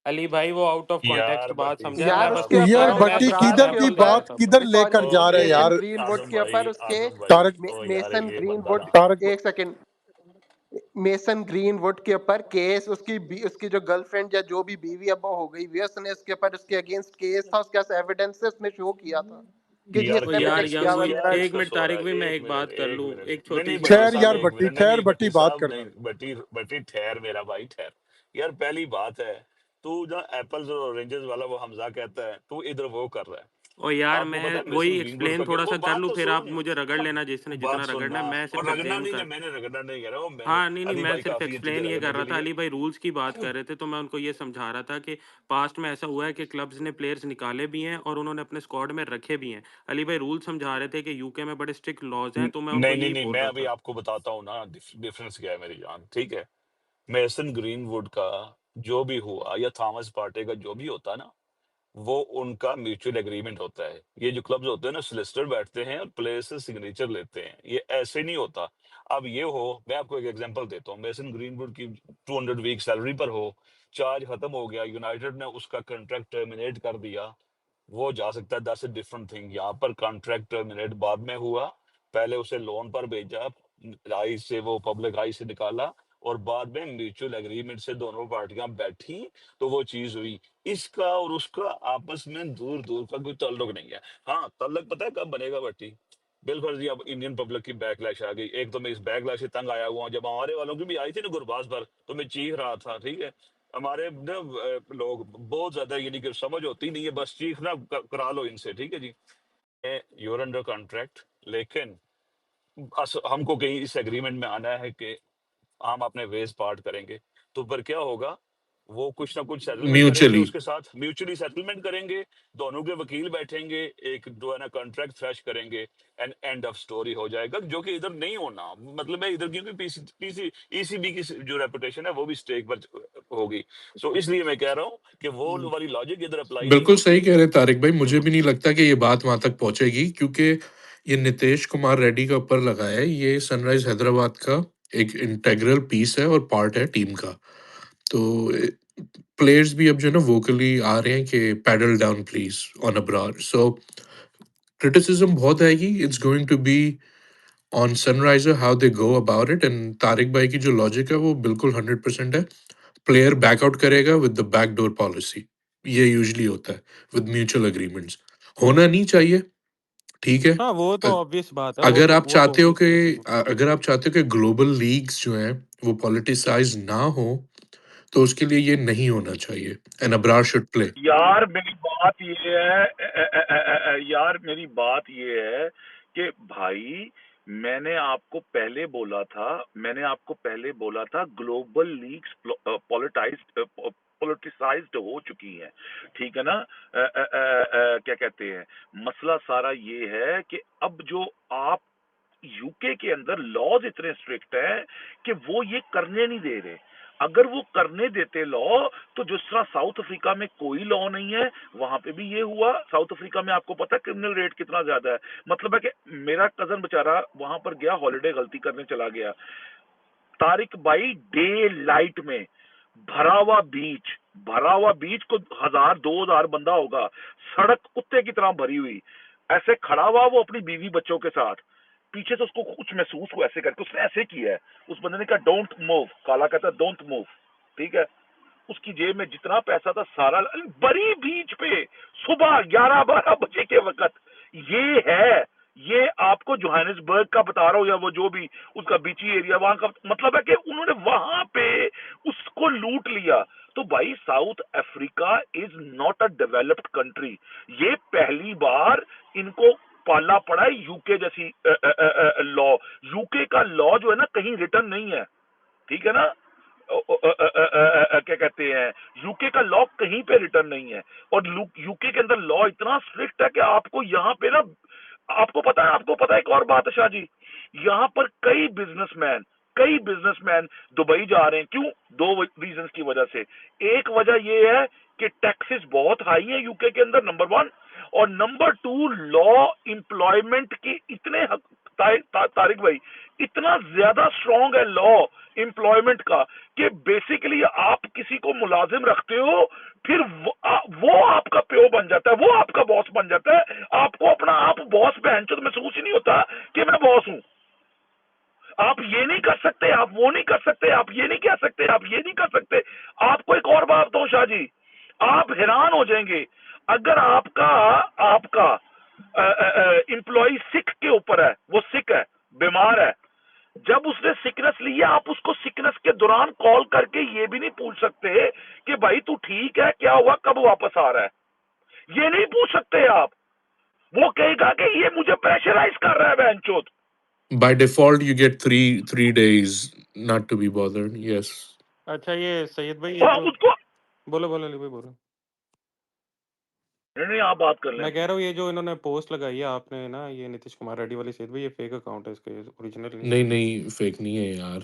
अली भाई वो आउट ऑफ कॉन्टेक्स्ट यार बात भट्टी समझा है। मैं यार बस साहब, उसके कह ऊपर यार रहा हूँ, मैं भट्टी तो अबरार खुद किधर के की एप्पल ले ऊपर रहा बात था किधर अपना। सॉरी लेकर जा रहे हैं मेसन यार। ग्रीनवुड आजम के ऊपर भाई, उसके आजम भाई, ओ यार मेसन ये बंदा ग्रीनवुड, ना, तारक एक सेकंड, मेसन ग्रीनवुड के ऊपर केस, उसकी जो गर्लफ्रेंड या जो भी बीवी अब वो हो गई हुई है, उसने उसके ऊपर उसके अगेंस्ट केस था, उसके पास एविडेंस है, उसने शो किया था कि जी यार ओ इसने यार प्रेडिक्ट किस यार किया वो हुआ क्या मेरा। एक मिनट डिस्कस हो रहा तारिक है? भाई, मैं एक एक मिनट, बात कर एक लूं, मिनट। एक नहीं छोटी नहीं, सी भट्टी बात ठहर कर साहब यार लूं। एक भट्टी, मिनट, नहीं ठहर नहीं, भट्टी भट्टी बात साहब, करने नहीं, दे। भट्टी भट्टी ठहर मेरा भाई, ठहर। यार पहली बात है, तू ना एप्पल्स और ऑरेंजेस वाला वो हमजा कहता है, तू इधर वो कर रहा है। और यार आपको मैं पता है मेसन वही ग्रीनवुड का एक्सप्लेन क्या, थोड़ा वो सा कर बात लूं, तो फिर आप सुन, मुझे रगड़ लेना जिसने बात जितना रगड़ना है। सुनना। मैं सिर्फ और रगड़ना एक्सप्लेन नहीं है, कर मैंने रगड़ना नहीं कह रहा हूँ, मैंने हाँ, नहीं, नहीं, अली मैं भाई सिर्फ काफी अच्छी एक्सप्लेन जगह ये है कर मेरे रहा था, लिए। अली भाई रूल्स की बात कर रहे थे, तो मैं उनको ये समझा रहा था कि पास्ट में ऐसा हुआ है कि क्लब्स ने प्लेयर्स निकाले भी हैं और उन्होंने अपने स्क्वाड में रखे भी हैं। अली भाई रूल समझा रहे थे कि यूके में बड़े स्ट्रिक्ट लॉज हैं, तो मैं उनको नहीं नहीं यही नहीं, बोल मैं रहा अभी था। आपको बताता हूँ ना, डिफरेंस क्या है मेरी जान, ठीक है। मेसन ग्रीनवुड का जो भी हुआ, या थॉमस पार्टे का जो भी होता ना, वो उनका म्यूचुअल एग्रीमेंट होता है। ये जो क्लब्स होते हैं ना, सोलिसिटर बैठते हैं और प्लेयर से सिग्नेचर लेते हैं, ये ऐसे नहीं होता। अब ये हो, मैं आपको एक एग्जांपल देता हूँ, मेसन ग्रीनवुड की 200 वीक सैलरी पर हो, चार्ज खत्म हो गया, यूनाइटेड ने उसका कॉन्ट्रैक्ट टर्मिनेट कर दिया, वो जा सकता है। That's a different thing. यहाँ पर कॉन्ट्रैक्ट टर्मिनेट बाद में हुआ, पहले उसे लोन पर भेजा, आई से वो पब्लिक आई से निकाला, और बाद में म्यूचुअल एग्रीमेंट से दोनों पार्टियां बैठी, तो वो चीज हुई। इसका और उसका आपस में दूर दूर का कोई ताल्लुक नहीं है। हाँ, ताल्लुक पता है कब बनेगा भट्टी? बिल्कुल जी, अब इंडियन पब्लिक की बैकलैश आ गई। एक तो मैं इस बैकलैश से तंग आया हुआ हूँ, जब हमारे वालों की भी आई थी ना गुरबाज पर, तो मैं चीख रहा था, ठीक है। हमारे ना लोग बहुत ज्यादा, यानी कि समझ होती नहीं है, बस चीखना करा लो इनसे, ठीक है जी। यूर अंडर कॉन्ट्रैक्ट, लेकिन हमको कहीं इस एग्रीमेंट में आना है कि हम अपने वेज पार्ट करेंगे, तो पर क्या होगा, वो कुछ ना कुछ सेटलमेंट करेंगे, म्यूचुअली। उसके साथ म्यूचुअली सेटलमेंट करेंगे, दोनों के वकील बैठेंगे, एक जो है ना कॉन्ट्रैक्ट थ्रेश करेंगे, एंड एंड ऑफ स्टोरी हो जाएगा, जो कि इधर नहीं होना। मतलब है इधर, क्योंकि पीसी पीसी ईसीबी की जो रेपुटेशन है वो भी स्टेक पर होगी। सो इसलिए मैं कह रहा हूँ कि वो वाली लॉजिक इधर अप्लाई नहीं बिल्कुल होती। सही कह रहे हैं तारिक भाई, मुझे भी नहीं लगता कि ये बात वहां तक पहुंचेगी, क्योंकि ये नितेश कुमार रेड्डी का ऊपर लगा है, ये सनराइज हैदराबाद का एक इंटेग्रल पीस है और पार्ट है टीम का। तो प्लेयर्स भी अब जो है ना वोकली आ रहे हैं कि paddle down please on Abrar. So criticism बहुत आएगी, it's going to be on Sunriser how they go about it. And Tariq भाई की जो लॉजिक है वो बिल्कुल 100% है। प्लेयर बैकआउट करेगा विद द बैकडोर पॉलिसी, ये यूजुअली होता है विद म्यूचुअल एग्रीमेंट्स। होना नहीं चाहिए, ठीक है? हाँ, वो तो अ, ऑब्वियस बात है, वो तो चाहते हो कि ऑब्वियस बात है। अगर आप चाहते हो कि ग्लोबल लीग्स जो हैं वो पॉलिटिसाइज़ ना हो, तो उसके लिए ये नहीं होना चाहिए एंड अब्रार शुड प्ले। यार मेरी बात ये है यार मेरी बात ये है कि भाई मैंने आपको पहले बोला था ग्लोबल लीग्स पॉलिटिसाइज्ड हो चुकी हैं, ठीक है ना। क्या कहते हैं, मसला सारा ये है कि अब जो आप यूके के अंदर लॉज इतने स्ट्रिक्ट हैं कि वो ये करने नहीं दे रहे। अगर वो करने देते लॉ, तो जिस तरह साउथ अफ्रीका में कोई लॉ नहीं है, वहां पे भी ये हुआ। साउथ अफ्रीका में आपको पता है क्रिमिनल रेट कितना ज्यादा है। मतलब है कि मेरा कजन बेचारा वहां पर गया, हॉलिडे गलती करने चला गया, तारिक भाई डे लाइट में भरा हुआ बीच को 1000-2000 बंदा होगा, सड़क कुत्ते की तरह भरी हुई, ऐसे खड़ा हुआ वो अपनी बीवी बच्चों के साथ। पीछे से उसको कुछ महसूस हुआ, ऐसे करके उसने ऐसे किया है। उस बंदे ने कहा डोंट मूव, काला कहता है डोंट मूव, ठीक है। उसकी जेब में जितना पैसा था सारा बड़ी बीच पे सुबह 11-12 बजे के वक्त। ये है, ये आपको जोहानिसबर्ग का बता रहा हूं, या वो जो भी उसका बीची एरिया वहां का, मतलब है कि उन्होंने वहां पे उसको लूट लिया। तो भाई south Africa is not a developed country. ये पहली बार इनको पाला पड़ा है यूके जैसी लॉ। यूके का लॉ जो है ना कहीं रिटर्न नहीं है, ठीक है ना। क्या कहते हैं, यूके का लॉ कहीं पे रिटर्न नहीं है। और यूके के अंदर लॉ इतना स्ट्रिक्ट है कि आपको यहाँ पे ना, आपको पता है एक और बात है शाह जी, यहाँ पर कई बिजनेसमैन दुबई जा रहे हैं। क्यों? दो रीजंस की वजह से। एक वजह ये है कि टैक्सेस बहुत हाई है यूके के अंदर, नंबर 1। और नंबर 2, लॉ एम्प्लॉयमेंट की इतने तारिक भाई इतना ज्यादा स्ट्रांग है लॉ एम्प्लॉयमेंट का, कि बेसिकली आप किसी को मुलाजिम रखते हो, फिर वो आपका प्यो बन जाता है, वो आपका बॉस बन जाता है। आपको अपना आप बॉस बहनचोद महसूस ही नहीं होता कि मैं बॉस हूं। आप ये नहीं कर सकते, आप वो नहीं कर सकते, आप ये नहीं कह सकते, आप ये नहीं कर सकते। आपको एक और बात बताऊं शाह जी, आप हैरान हो जाएंगे। अगर आपका आपका एम्प्लॉय सिक के ऊपर है, वो सिक है, बीमार है, जब उसने सिकनेस ली है, आप उसको सिकनेस के दौरान कॉल करके ये भी नहीं पूछ सकते कि भाई तू ठीक है, क्या हुआ, कब वापस आ रहा है। ये नहीं पूछ सकते आप। वो कहेगा कि ये मुझे प्रेशराइज कर रहा है बहनचोद। By default, you get three days not to be bothered. Yes. अच्छा, ये सैयद भाई, ये जो उसको बोलो अली भाई, बोलो। नहीं आप बात कर लें। मैं कह रहा हूँ ये जो इन्होंने पोस्ट लगाई है आपने ना, ये नीतीश कुमार रेड्डी वाली, सैयद भाई ये फेक अकाउंट है, इसका ओरिजिनल नहीं है। नहीं फेक नहीं है यार।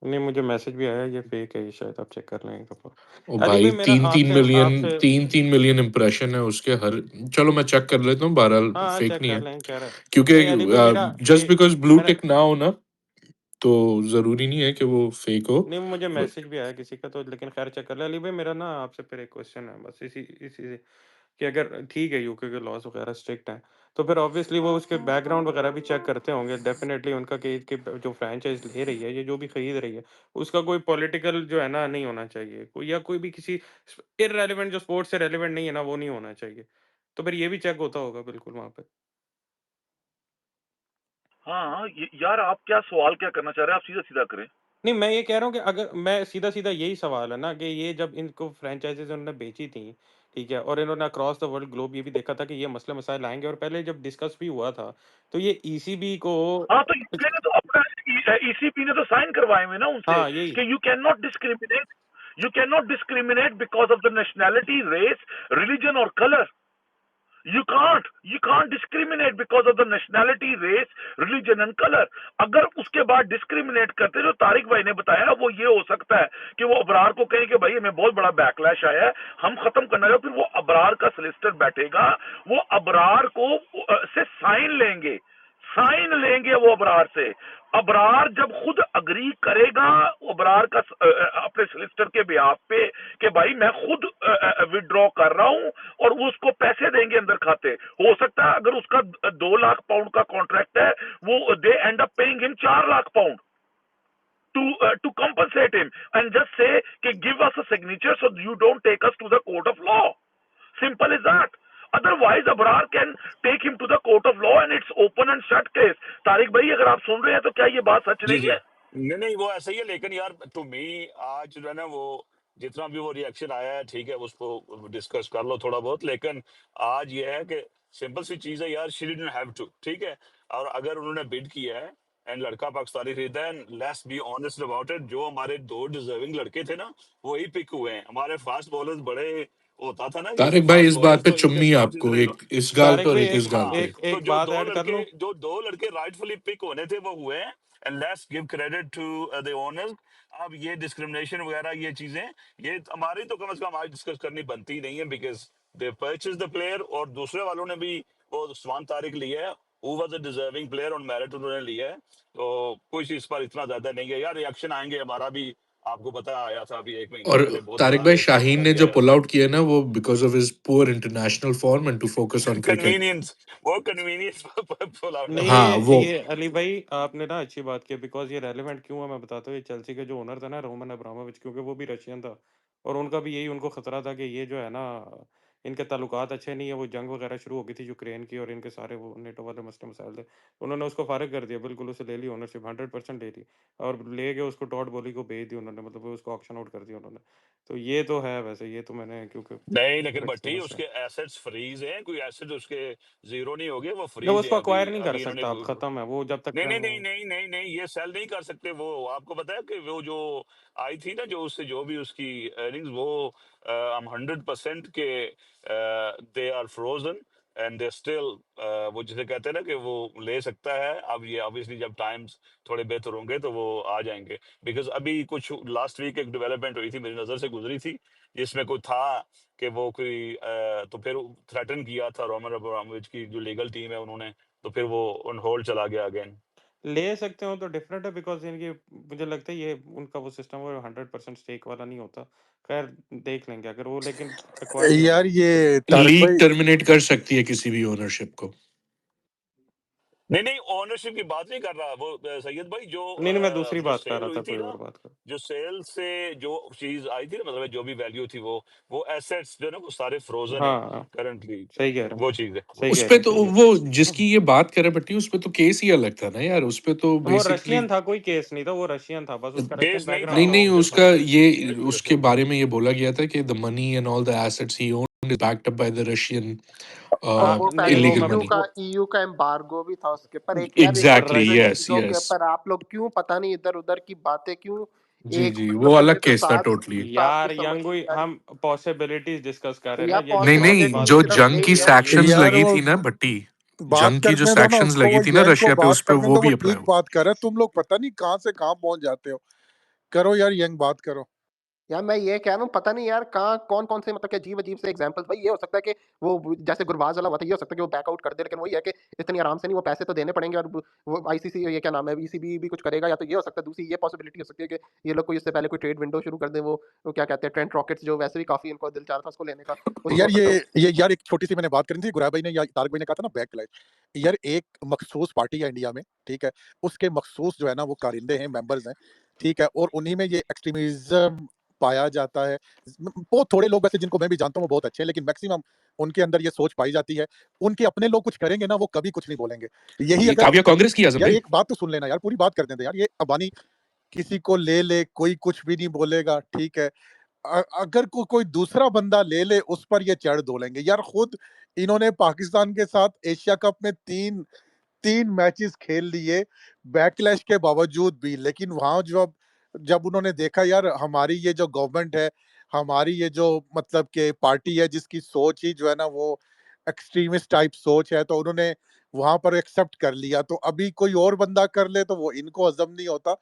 नहीं, मुझे मैसेज भी आया, ये फेक है, ये शायद आप चेक कर लें एक दफा। ओ अली भाई भाई मेरा आपसे आपसे 3 मिलियन इंप्रेशन है उसके हर। चलो मैं चेक कर लेता हूँ, बहरहाल हाँ फेक चेक नहीं कर है। लें, कह रहा है। क्योंकि नहीं अली भाई मेरा जस्ट ये बिकॉज ब्लू मेरा टिक ना हो ना, तो जरूरी नहीं है कि वो फेक हो। नहीं, मुझे मैसेज भी आया किसी का, तो लेकिन खैर चेक कर ले। अली भाई मेरा ना आपसे फिर एक क्वेश्चन है बस, इसी से कि अगर ठीक है यूके के लॉज वगैरह स्ट्रिक्ट हैं, तो फिर ऑब्वियसली वो उसके बैकग्राउंड वगैरह भी चेक करते होंगे डेफिनेटली उनका, कि जो फ्रेंचाइज ले रही है, ये जो भी खरीद रही है, उसका कोई पॉलिटिकल जो है ना नहीं होना चाहिए, कोई या कोई भी किसी इररेलेवेंट जो स्पोर्ट्स से रेलेवेंट नहीं है ना, वो नहीं होना चाहिए। तो फिर ये भी चेक होता होगा बिल्कुल वहां पे। हाँ यार आप क्या सवाल क्या करना चाह रहे हैं, आप सीधा सीधा करें। नहीं, मैं ये कह रहा हूँ कि अगर मैं सीधा-सीधा यही सवाल है ना, कि ये जब इनको फ्रैंचाइज़ीज़ उन्होंने बेची थी, ठीक है? और इन्होंने अक्रॉस द वर्ल्ड ग्लोब ये भी देखा था कि ये मसले-मसाइल आएँगे, और पहले जब डिस्कस भी हुआ था, तो ये ईसीबी को हाँ तो यूके ने तो अपना ईसीपी ने तो साइन करवाए हुए ना उनसे हाँ, यही। कि you can not discriminate because of the nationality, race, religion और colour. You can't discriminate because of the nationality, race, religion and color. अगर उसके बाद डिस्क्रिमिनेट करते, जो तारिक भाई ने बताया, वो ये हो सकता है कि वो अबरार को कहें कि भाई हमें बहुत बड़ा बैकलैश आया है, हम खत्म करना है। फिर वो अबरार का सोलिसिटर बैठेगा, वो अबरार को से साइन लेंगे वो अबरार से। अबरार जब खुद अग्री करेगा अबरार का अपने सोलिसिटर के बिहाफ पे कि भाई मैं खुद विड्रॉ कर रहा हूं, और वो उसको पैसे देंगे अंदर खाते। हो सकता है अगर उसका 2 लाख पाउंड का कॉन्ट्रैक्ट है, वो they end up paying him 4 lakh pound to compensate him and just say give us a signature so you don't take us to the court of law. Simple as that. otherwise Abrar can take him to the court of law and it's open and shut case. Tariq भाई अगर आप सुन रहे हैं तो क्या ये बात सच जी नहीं जी है? नहीं वो ऐसा ही है, लेकिन यार टू मी आज जो है ना वो जितना भी वो रिएक्शन आया है ठीक है, उसको डिस्कस कर लो थोड़ा बहुत, लेकिन आज ये है कि सिंपल सी चीज है यार, शी डिडंट हैव टू, ठीक है। और अगर उन्होंने बिड किया है एंड लड़का पाकिस्तानी खरीदा है, let's be honest about it, जो हमारे दो डिजर्विंग लड़के थे ना वही पिक हुए हैं। हमारे फास्ट बॉलर्स बड़े होता था ना कि तारिक भाई फास्ट इस बॉलर्स बात पे तो इनके चुम्मी स्टम्प्स आपको इतने एक इस गाल तारिक पे और भाई एक इस गाल हाँ, पे। एक तो एक बात ऐड कर लूं? जो दो लड़के राइटफुली पिक होने थे वो हुए हैं, and let's give credit to the owners. अब ये डिस्क्रिमिनेशन वगैरह ये चीजें ये हमारी तो कम से कम आज डिस्कस करनी बनती नहीं है, because they purchase the player, और दूसरे वालों ने भी वो उस्मान तारिक लिया है, who was a deserving player on merit उन्होंने लिया है। तो कुछ इस पर इतना ज्यादा नहीं है यार, रिएक्शन आएंगे, हमारा भी आपको पता आया था अभी 1 महीने और पहले बहुत तारिक बड़ा भाई रिएक्शन शाहीन हमारा ने भी जो आया पुल था। आउट किया ना वो because of his poor international form and to focus on cricket. Convenience, वो कन्वीनियंस पुल आउट है नहीं, भाई। हाँ वो ये अली भाई आपने ना अच्छी बात की, बिकॉज ये रेलेवेंट क्यों है मैं बताता हूँ। ये चेल्सी के जो ओनर था ना रोमन अब्रामोविच, क्योंकि वो भी रशियन था और उनका भी यही उनको खतरा था कि ये जो है ना इनके ताल्लुकात अच्छे नहीं है। वो जंग वगैरह शुरू हो गई थी यूक्रेन की और इनके सारे वो नेटो वाले मसले मसाइल थे, उन्होंने उसको फारिग कर दिया बिल्कुल, उसे ले ली ओनरशिप 100% ले ली और ले गए उसको टॉड बोली को बेच दी उन्होंने, मतलब उसको ऑक्शन आउट कर दिया उन्होंने। तो ये तो है वैसे, ये तो मैंने क्योंकि नहीं लेकिन ब्रिक्स भट्टी मसला उसके एसेट्स फ्रीज हैं, कोई एसेट उसके जीरो नहीं हो गए, वो जब फ्रीज हैं उसको अभी। अक्वायर नहीं कर अभी इन्होंने सकता, अब खत्म है वो जब तक नहीं नहीं नहीं नहीं नहीं नहीं ये सेल नहीं कर सकते। वो आपको पता है कि वो जो आई थी ना, जो उससे जो भी उसकी अर्निंग्स, वो हम 100% के they are frozen and they still, वो जिसे कहते हैं ना कि वो ले सकता है। अब ये ऑब्वियसली जब टाइम्स थोड़े बेहतर होंगे तो वो आ जाएंगे, बिकॉज अभी कुछ लास्ट वीक एक डेवलपमेंट हुई थी, मेरी नज़र से गुजरी थी, जिसमें कोई था कि वो कोई तो फिर थ्रेटन किया था रोमन अब्रामोविच की जो लीगल टीम है उन्होंने, तो फिर वो ऑन होल्ड चला गया अगेन। ले सकते हो तो डिफरेंट है, बिकॉज इनकी मुझे लगता है ये उनका वो सिस्टम वो 100% स्टेक वाला नहीं होता। खैर देख लेंगे अगर वो, लेकिन एक्वायर नहीं यार होगा। ये तारिक लीग भाई टर्मिनेट कर सकती है किसी भी ओनरशिप को। नहीं नहीं ओनरशिप की बात नहीं कर रहा वो सैयद भाई, नहीं नहीं, मैं दूसरी जो बात कर सेल रहा हुई था, थी कोई ना, और बात कर। जो सेल से जो चीज आई थी ना, मतलब जो भी वैल्यू थी वो एसेट्स जो है ना वो सारे फ्रोजन है हाँ करंटली। सही कह रहे हो, वो चीज है, वो सही उस कह चीज पे रहे है। हो, तो सही है। वो जिसकी ये बात करे बट्टी, उस पे तो केस ही अलग था ना यार, उस पे तो वो बेसिकली रशियन था, कोई केस नहीं था, वो रशियन था बस, उसका रशियन केस नहीं था, नहीं बैकग्राउंड था, नहीं वो वो सिर्फ उसका हाँ। ये केस उसके रशियन था। बारे में ये बोला गया था कि the money and all the assets he owned is backed up by the Russian और हाँ वो पहले नहीं वो इलीगल मैं ईयू मनी। का वो ईयू का एम्बार्गो भी था उसके पर। एक यार एक एग्जैक्टली, छोटी रश यस चीजों के यस। ऊपर आप लोग क्यों पता नहीं इधर उधर की बातें क्यों जी एक जी वो मतलब अलग मुझे तो केस था साथ टोटली। बात की यार समझ यंग नहीं आ रही। हम पॉसिबिलिटीज डिस्कस कर रहे हैं ना, या ये नहीं लॉस की नहीं पॉसिबिलिटी बात जो नहीं सिर्फ कर जंग रहे। यही की है ये सैक्शंस यार लगी वो थी ना भट्टी, बात जंग की जो करने दो ना सैक्शंस उसको, लगी वो थी ना यंग को रशिया पे, उस बात पे करने वो दो, वो भी अप्लाई ठीक हुआ। बात कर रहा है। तुम लोग पता नहीं कहाँ से कहाँ पहुंच जाते हो। करो यार यंग बात करो। यार मैं ये कह रहा हूँ पता नहीं यार कहाँ कौन कौन से मतलब कि अजीब अजीब से एग्जांपल्स। भाई ये हो सकता है कि वो जैसे गुरबाज वाला हुआ था, ये हो सकता है कि वो बैकआउट कर दे, लेकिन वही है कि इतनी आराम से नहीं, वो पैसे तो देने पड़ेंगे और वो आईसीसी ये क्या नाम है ईसीबी भी कुछ करेगा। या तो ये हो सकता है, दूसरी ये पॉसिबिलिटी हो सकती है कि ये लोग कोई इससे पहले कोई ट्रेड विंडो शुरू कर दे। वो क्या कहते हैं ट्रेंट रॉकेट्स, जो वैसे भी काफी इनको दिल चाह रहा था उसको लेने का, उसको यार हो सकता है। ये यार एक छोटी सी मैंने बात करनी थी। गुराब भाई ने या तारक भाई ने कहा था ना बैक क्लच। यार एक मखसूस पार्टी है इंडिया में, ठीक है, उसके मखसूस जो है ना वो कारिंदे हैं, मेंबर्स हैं, ठीक है, और उन्हीं में ये एक्सट्रीमिज्म पाया जाता है। बहुत थोड़े लोग वैसे जिनको मैं भी जानता हूँ वो बहुत अच्छे हैं, लेकिन मैक्सिमम उनके अंदर ये सोच पाई जाती है। उनके अपने लोग कुछ करेंगे ना वो कभी कुछ नहीं बोलेंगे। यही ये अगर काव्या कांग्रेस की आजम यार भाई। एक बात तो सुन लेना यार, पूरी बात कर देते यार। ये अबानी किसी को ले कोई कुछ भी नहीं बोलेगा, ठीक है। अगर कोई दूसरा बंदा ले उस पर ये चढ़ दोलेंगे यार। खुद इन्होंने पाकिस्तान के साथ एशिया कप में तीन तीन मैचेस खेल लिए बैकलैश के बावजूद भी, लेकिन वहां जब जब उन्होंने देखा यार हमारी ये जो गवर्नमेंट है, हमारी ये जो मतलब के पार्टी है जिसकी सोच ही जो है ना वो एक्सट्रीमिस्ट टाइप सोच है, तो उन्होंने वहां पर एक्सेप्ट कर लिया। तो अभी कोई और बंदा कर ले तो वो इनको हजम नहीं होता।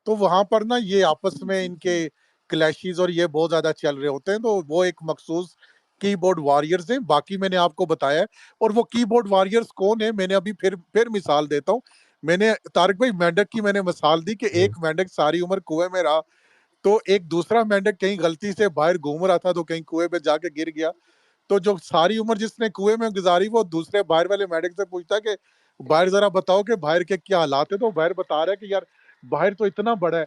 तो वहां पर ना ये आपस में इनके क्लैशेस और ये बहुत ज्यादा चल रहे होते हैं। तो वो एक मखसूस कीबोर्ड वॉरियर्स हैं, बाकी मैंने आपको बताया है। और वो कीबोर्ड वॉरियर्स कौन है, मैंने अभी फिर मिसाल देता हूँ। मैंने तारक भाई मेंढक की मैंने मिसाल दी कि एक मेंढक सारी उम्र कुएं में रहा, तो एक दूसरा मेंढक कहीं गलती से बाहर घूम रहा था तो कहीं कुएं में जाके गिर गया। तो जो सारी उम्र जिसने कुएं में गुजारी वो दूसरे बाहर वाले मेंढक से पूछता है कि बाहर जरा बताओ कि बाहर के क्या हालात है। तो बाहर बता रहा है कि यार बाहर तो इतना बड़ा है।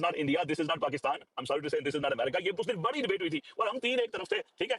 Is not India, this is not Pakistan, I am sorry to say this is not America. ये उस दिन बड़ी डिबेट हुई थी और हम तीन एक तरफ थे, ठीक है।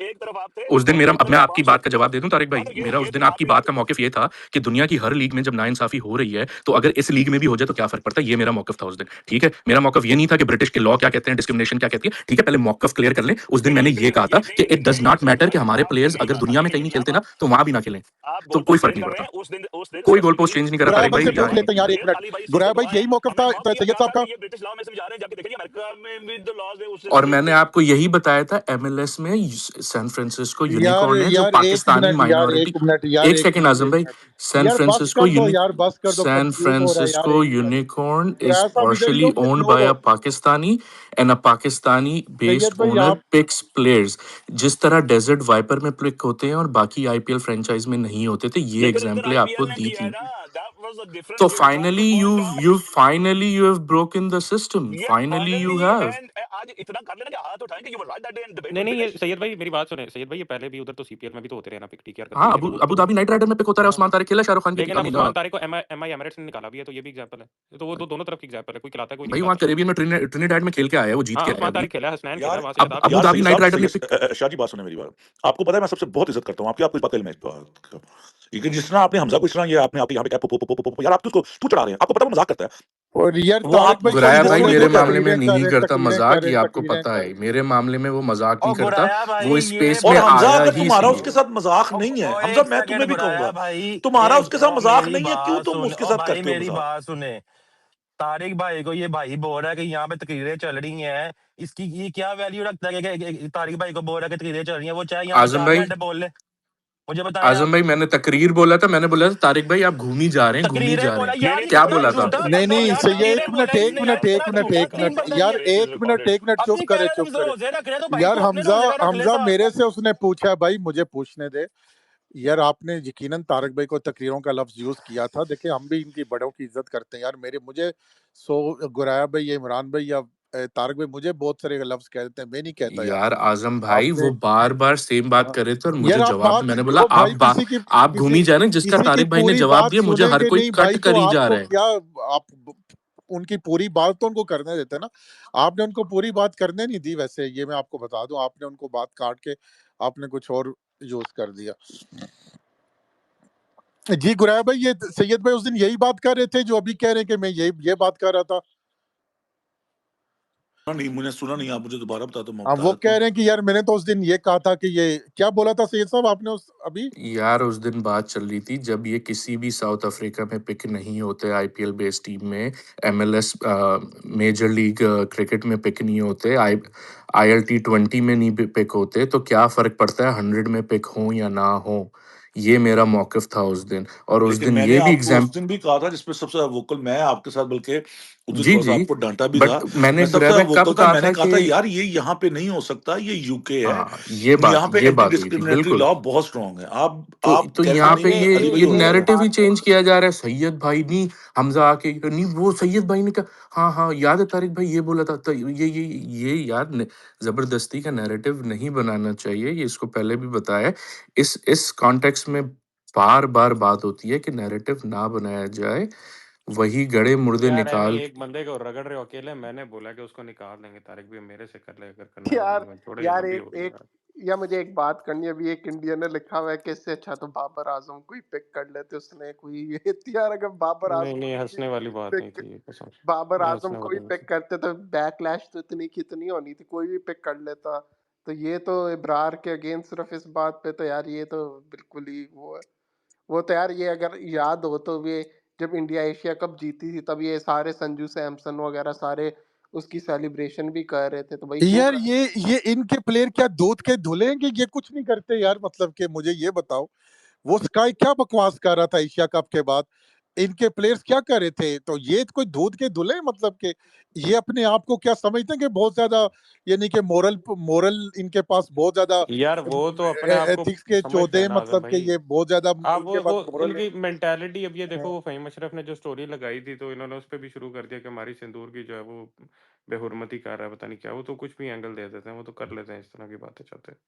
एक तरफ आप थे उस दिन और मेरा, दूसरी अब तरफ मैं आप आपकी 500। बात का जवाब दे दूं तारिक भाई, हाँ, तो मेरा उस ये दिन तो आपकी आप बात का मौकिफ ये था कि दुनिया की हर लीग में जब नाइंसाफी हो रही है तो अगर इस लीग में भी हो जाए तो क्या फर्क पड़ता है, ये मेरा मौकिफ था उस दिन। ठीक है, मेरा मौकिफ ये नहीं था कि ब्रिटिश के लॉ क्या कहते हैं, डिस्क्रिमिनेशन क्या कहती है। ठीक है, पहले मौकिफ क्लियर कर लें। उस दिन मैंने ये कहा था कि इट डज नॉट मैटर कि हमारे प्लेयर्स अगर दुनिया में कहीं नहीं खेलते ना तो वहां भी ना खेलें, आप तो गोल कोई पोस्ट फर्क चेंज नहीं कर रहे पड़ता। हैं। उस दिन कोई गोल पोस्ट स्पेसिफिकली चेंज नहीं करा गुरैया तारिक भाई भाई। से ये पूछ यहाँ लेते हैं यार, एक ये मिनट। अली भाई से गुरैया भाई गवाह है। यही मौकफ और मैं था मौका ये सैयद बता साहब रहा हूँ का? कि ये ब्रिटिश लॉ में समझा रहे हैं, जाके देखिए अमेरिका में भी द लॉज है उससे और स्ट्रिक्ट मैंने है। आपको यही बताया था, एमएलएस में सैन फ्रांसिस्को यार यूनिकॉर्न है जो यार एक पाकिस्तानी मिनट यार, माइनॉरिटी। एक मिनट यार, एक एक सेकंड मिनट, आजम एक भाई। मिनट। सैन यार बस फ्रांसिस्को कर दो यार, बस कर दो, San कंफ्यूज हो रहा है यार, Francisco एक मिनट। Unicorn is गुरैया साहब इधर ही partially हो, owned flow by low. a Pakistani, and a Pakistani-based Syed भाई owner आप picks players। जिस तरह डेजर्ट वाइपर में पिक होते हैं और बाकी आईपीएल फ्रेंचाइज में नहीं होते थे, ये लेकिन उधर एग्जाम्पल आपको आईपीएल ने दी किया है थी। ना, that was was a different So you tried to finally boycott you have broken the system. yeah Finally you finally have. and आज इतना कर लेना कि हाथ उठाएं कि you were right that day and debate नहीं was नहीं, ये finished सैयद भाई मेरी बात सुने, सैयद भाई ये पहले भी उधर तो सीपीएल में भी तो होते रहे ना पिक, टीकेआर का हाँ, तो ये अबू तो धाबी नाइट राइडर में पिक होता है, हाँ, उस्मान तारिक खेला, शाहरुख खान के लेकिन दिखा अब नहीं ना। उस्मान तारिक को एमआई एमिरेट्स ने निकाला भी है, तो ये भी एग्जांपल है। तो वो तो दोनों तरफ की एग्जांपल है, कोई खिलाता है, कोई नहीं भाई वहाँ खिलाता। कैरेबियन में ट्रिनिडाड में खेल के आया है, वो जीत हाँ, के आया है उस्मान अभी। तारिक खेला है, हसनैन खेला यार है, वहाँ से अब याद अबू यार धाबी सही नाइट साहब, राइडर ने पिक शाह जी बात सुने मेरी बात। आपको पता है मैं सबसे बहुत इज्जत करता हूँ आपकी, आपको इस बात का इल्म है इस बात का। लेकिन जिस तरह आपने हमजा को इस तरह ये आपने आप यहाँ पे क्या यार आप उसको तू चढ़ा रहे हैं, आपको पता है वो मजाक करता है और यार वो, तारिक आप भाई को गुराया भाई बोलने मेरे दो, क्या मामले रहे में तकरीरें कर नहीं रहे, करता तकरीरें मजाक, कर रहे, ये आपको तकरीरें पता कर है। मेरे मामले में वो मजाक ओ नहीं करता, गुराया भाई वो इस ये स्पेस और में हमजा आया अगर ही तुम्हारा इसलिए। उसके साथ मजाक ओ, नहीं है, ओ हमजा एक मैं सेकंड तुम्हें भी गुराया कहूंगा भाई, तुम्हारा एक उसके साथ ओ मजाक मेरी नहीं है, क्यों बात तुम सुन, उसके ओ साथ भाई करते हो मेरी मजाक? बात सुने। तारिक भाई को ये भाई बोल रहा है कि यहाँ पे तकरीरें चल रही हैं, इसकी ये क्या वैल्यू रखता है कि तारिक भाई को बोल रहा है कि तकरीरें चल रही हैं, वो चाहे यहाँ पे आजम 4 भाई, घंटे बोल ले, मुझे बताएं आप। आजम भाई मैंने तकरीर बोला था, मैंने बोला था तारिक भाई आप घूम ही जा रहे हैं, घूम ही तकरीरें जा रहे बोला हैं, नहीं यार, नहीं ये क्या कितना गुराया बोला था? गुराया झूठा नहीं बंदा हो नहीं यार, सही है। तकरीरें एक बोला मिनट एक इसने यार, मिनट एक कितना मिनट झूठा एक तीन मिनट बंदा यार, ये। it is एक मिनट recorded एक मिनट, अब चुप भी कह करे रहा है चुप तुम करे। रोजे रख रहे हो, तो भाई यार को अपने हमजा रोजे का रख ले हमजा साथ। मेरे से उसने पूछा, भाई मुझे पूछने दे। यार आपने यकीनन तारक भाई को तकरीरों का लफ्ज यूज किया था। देखिए हम भी इनकी बड़ों की इज्जत करते हैं यार। मुझे गुराया भाई या इमरान भाई या तारक भाई मुझे बहुत सारे लफ्ज कह देते हैं, मैं नहीं कहता यार। यार आजम भाई आपने वो बार बार सेम बात हाँ। कर रहे थे और यार मुझे आप जवाब, बात मैंने बोला देखो भाई, आप घूम ही जा रहे हैं, जिसका किसी की तारिक भाई ने पूरी जवाब बात दिया, मुझे हर सुनेंगे कोई नहीं कट भाई, तो कर ही जा आपको रहा है। क्या, आप उनकी पूरी बात तो उनको करने देते ना। आपने उनको पूरी बात करने नहीं दी। वैसे ये मैं आपको बता दूं, आपने उनको बात काट के आपने कुछ और यूज कर दिया। जी गुराया भाई, ये सैयद भाई उस दिन यही बात कर रहे थे जो अभी कह रहे हैं कि मैं ये बात कर रहा था। नहीं मैंने सुना नहीं, आप मुझे दोबारा बता दो, मैं हाँ, बता वो देता कह हूँ। रहे हैं कि यार मैंने तो उस दिन ये कहा था कि ये क्या बोला था सैयद साहब आपने उस अभी। यार उस दिन बात चल रही थी जब ये किसी भी साउथ अफ्रीका में पिक नहीं होते, आईपीएल बेस्ड टीम में, एमएलएस मेजर लीग क्रिकेट में पिक नहीं होते, ILT20 में नहीं पिक होते, तो क्या फर्क पड़ता है 100 में पिक हो या ना हो। ये मेरा मौकिफ था उस दिन, और उस लेकिन दिन मैंने ये भी आपको उस एग्जाम दिन भी कहा था जिसपे सबसे ज्यादा वोकल मैं आपके साथ, बल्कि उस दिन जी थोड़ा सा जी, आपको डांटा भी था। बट मैंने मैं सबसे गुरैब ज्यादा भाई कब वोकल था, कहा मैंने था कहा था कि यार ये यहाँ पे नहीं हो सकता, ये यूके है, हाँ यहाँ पे ये एंटी बात हुई थी डिस्क्रिमिनेटरी बिल्कुल। लॉ बहुत स्ट्रांग है। आप तो कहते यहाँ अब नहीं पे है, ये अली भाई ये और एक नैरेटिव ही बात चेंज किया जा रहा है, सैयद भाई नहीं, हमजा आके नहीं, वो सैयद भाई ने कहा, हाँ हाँ याद है तारिक भाई ये बोला था, तो ये यार जबरदस्ती का नैरेटिव नहीं बनाना चाहिए, ये इसको पहले भी बताया है। इस कॉन्टेक्स्ट में बार बार बात होती है कि नैरेटिव ना बनाया जाए, वही गड़े मुर्दे यार निकाल। एक बंदे को रगड़ रहे हो अकेले, मैंने बोला कि उसको निकाल देंगे, तारिक भी मेरे से कर ले अगर करना है वो भी, यार मैं छोड़े यार जो भी एक हो गया एक यार। या मुझे एक बात करनी है। अभी एक इंडियन ने लिखा हुआ है कि इससे अच्छा तो बाबर आजम को ही पिक कर लेते। उसने कोई ये थी यार, अगर बाबर नहीं आजम नहीं, को हंसने वाली बात नहीं पिक थी ये, कसम से बाबर ये आजम हंसने को वाली भी नहीं पिक थी। करते तो बैकलैश तो इतनी कितनी होनी थी, कोई भी पिक कर लेता। तो ये तो इब्रार के अगेंस्ट सिर्फ इस बात पे, तो यार ये तो बिल्कुल ही वो है। वो तो यार ये अगर याद हो तो ये जब इंडिया एशिया कप जीती थी तब ये सारे संजू सैमसन वगैरह सारे उसकी सेलिब्रेशन भी कर रहे थे। तो भाई क्यों यार कर। ये इनके प्लेयर क्या दूध के धुले हैं कि ये कुछ नहीं करते यार? मतलब कि मुझे ये बताओ, वो स्काई क्या बकवास कर रहा था एशिया कप के बाद? इनके प्लेयर्स क्या कर रहे थे? तो ये कोई दूध के धुले हैं? मतलब कि ये अपने आप को क्या समझते हैं कि बहुत ज्यादा, यानी कि मोरल मोरल इनके पास बहुत ज्यादा यार वो तो अपने आप को एथिक्स के समझते चौधे हैं हैं, ना आजम मतलब कि भाई। ये बहुत ज्यादा आप इनके वो पास मोरल है। इनकी मेंटालिटी, अब ये देखो हाँ। वो फहीम अशरफ ने जो स्टोरी लगाई थी तो इन्होंने उस पे भी शुरू कर दिया कि हमारी सिंदूर की जो है वो बेहुरमती कर रहा है, पता नहीं क्या। वो तो कुछ भी एंगल दे देते हैं, वो तो कर लेते हैं इस तरह की बातें चाहते हैं।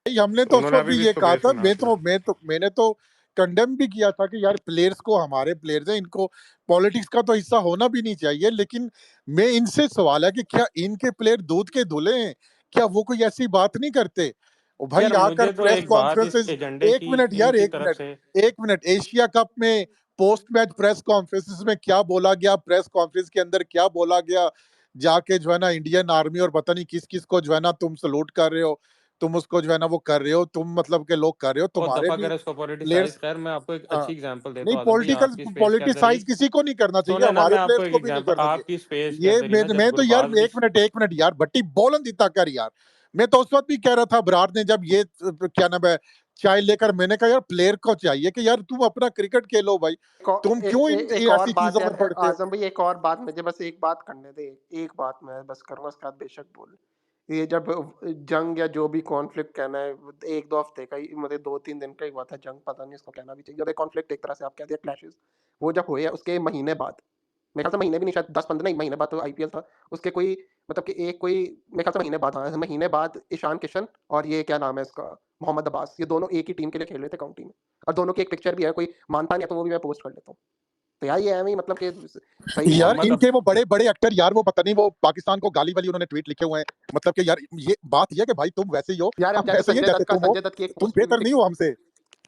भाई हमने तो तो उस उन्होंने वक्त अभी भी भी ये इसको कहा बेस था, बना दिया। मैंने तो कंडेम भी किया था कि यार प्लेयर्स को, हमारे प्लेयर्स हैं, इनको पॉलिटिक्स का तो हिस्सा होना भी नहीं चाहिए। लेकिन मैं इनसे सवाल है कि क्या इनके प्लेयर दूध के धुले हैं? क्या वो कोई ऐसी बात नहीं करते? ओ भाई यार आकर मुझे तो प्रेस एक बात इस कॉन्फ्रेंसेस, एजेंडे एक की मिनट यार, इनकी एक तरफ मिनट से, एक मिनट, एशिया कप में पोस्ट मैच प्रेस कॉन्फ्रेंसेस में क्या बोला गया, प्रेस कॉन्फ्रेंस के अंदर क्या बोला गया, जाके जो है ना इंडियन आर्मी और पता नहीं किस किस को जो है ना तुम सलूट कर रहे हो, तुम उसको जो है ना वो कर रहे हो, तुम मतलब के लोग कर रहे हो, और तुम्हारे दफा भी करे इसको पॉलिटिसाइज। प्लेयर्स। खैर मैं आपको एक अच्छी एग्जांपल देता नहीं, हूँ आजम भाई, पॉलिटिकल आपकी स्पेस के अंदर ही पॉलिटिसाइज किसी को नहीं करना चाहिए, सुने ना, हमारे मैं आपको प्लेयर्स एक को भी नहीं एग्जांपल करना चाहिए। आपकी स्पेस के ये अंदर ही ना, जब मैं तो यार गुरबाज की एक मिनट यार, बट्टी बोलन दिता कर यार। मैं तो उस वक्त भी कह रहा था, बरार ने जब ये क्या नाम है चाय लेकर, मैंने कहा यार प्लेयर को चाहिए कि यार तुम अपना क्रिकेट खेलो भाई, तुम क्यों एक और ऐसी बात चीजों यार में पड़ते हो? आजम भाई, एक और बात मुझे बस एक बात करने दे। एक बात मैं बस करूंगा, उसके बाद बेशक बोल। ये जब जंग या जो भी कॉन्फ्लिक्ट कहना है, 1-2 हफ्ते का ही, मतलब 2-3 दिन का ही हुआ था जंग, पता नहीं इसको कहना भी चाहिए। जब एक कॉन्फ्लिक्ट एक तरह से आप कह दिया क्लैशेस, वो जब हुए उसके महीने बाद, मेरे ख्याल से महीने भी नहीं, शायद 10-15 ही महीने बाद तो आईपीएल था। उसके कोई मतलब कि एक कोई मेरे ख्याल से महीने बाद, हाँ, महीने बाद ईशान किशन और ये क्या नाम है इसका, मोहम्मद अब्बास, ये दोनों एक ही टीम के लिए खेल रहे थे काउंटी में, और दोनों की एक पिक्चर भी है, कोई मानता नहीं है तो वो भी मैं पोस्ट कर लेता हूँ। तो यार ये ऐਵੇਂ ही मतलब कि सही नहीं है। यार मोहम्मद इनके वो बड़े-बड़े एक्टर यार, वो पता नहीं वो पाकिस्तान को गाली-वाली उन्होंने ट्वीट लिखे हुए हैं। मतलब कि यार ये बात ये है कि भाई तुम वैसे ही हो, यार अब हम जैसे वैसे ही हैं संजय जैसे दत्त का, तुम हो, संजय दत्त की एक तुम पोस्ट बेहतर नहीं हो हमसे।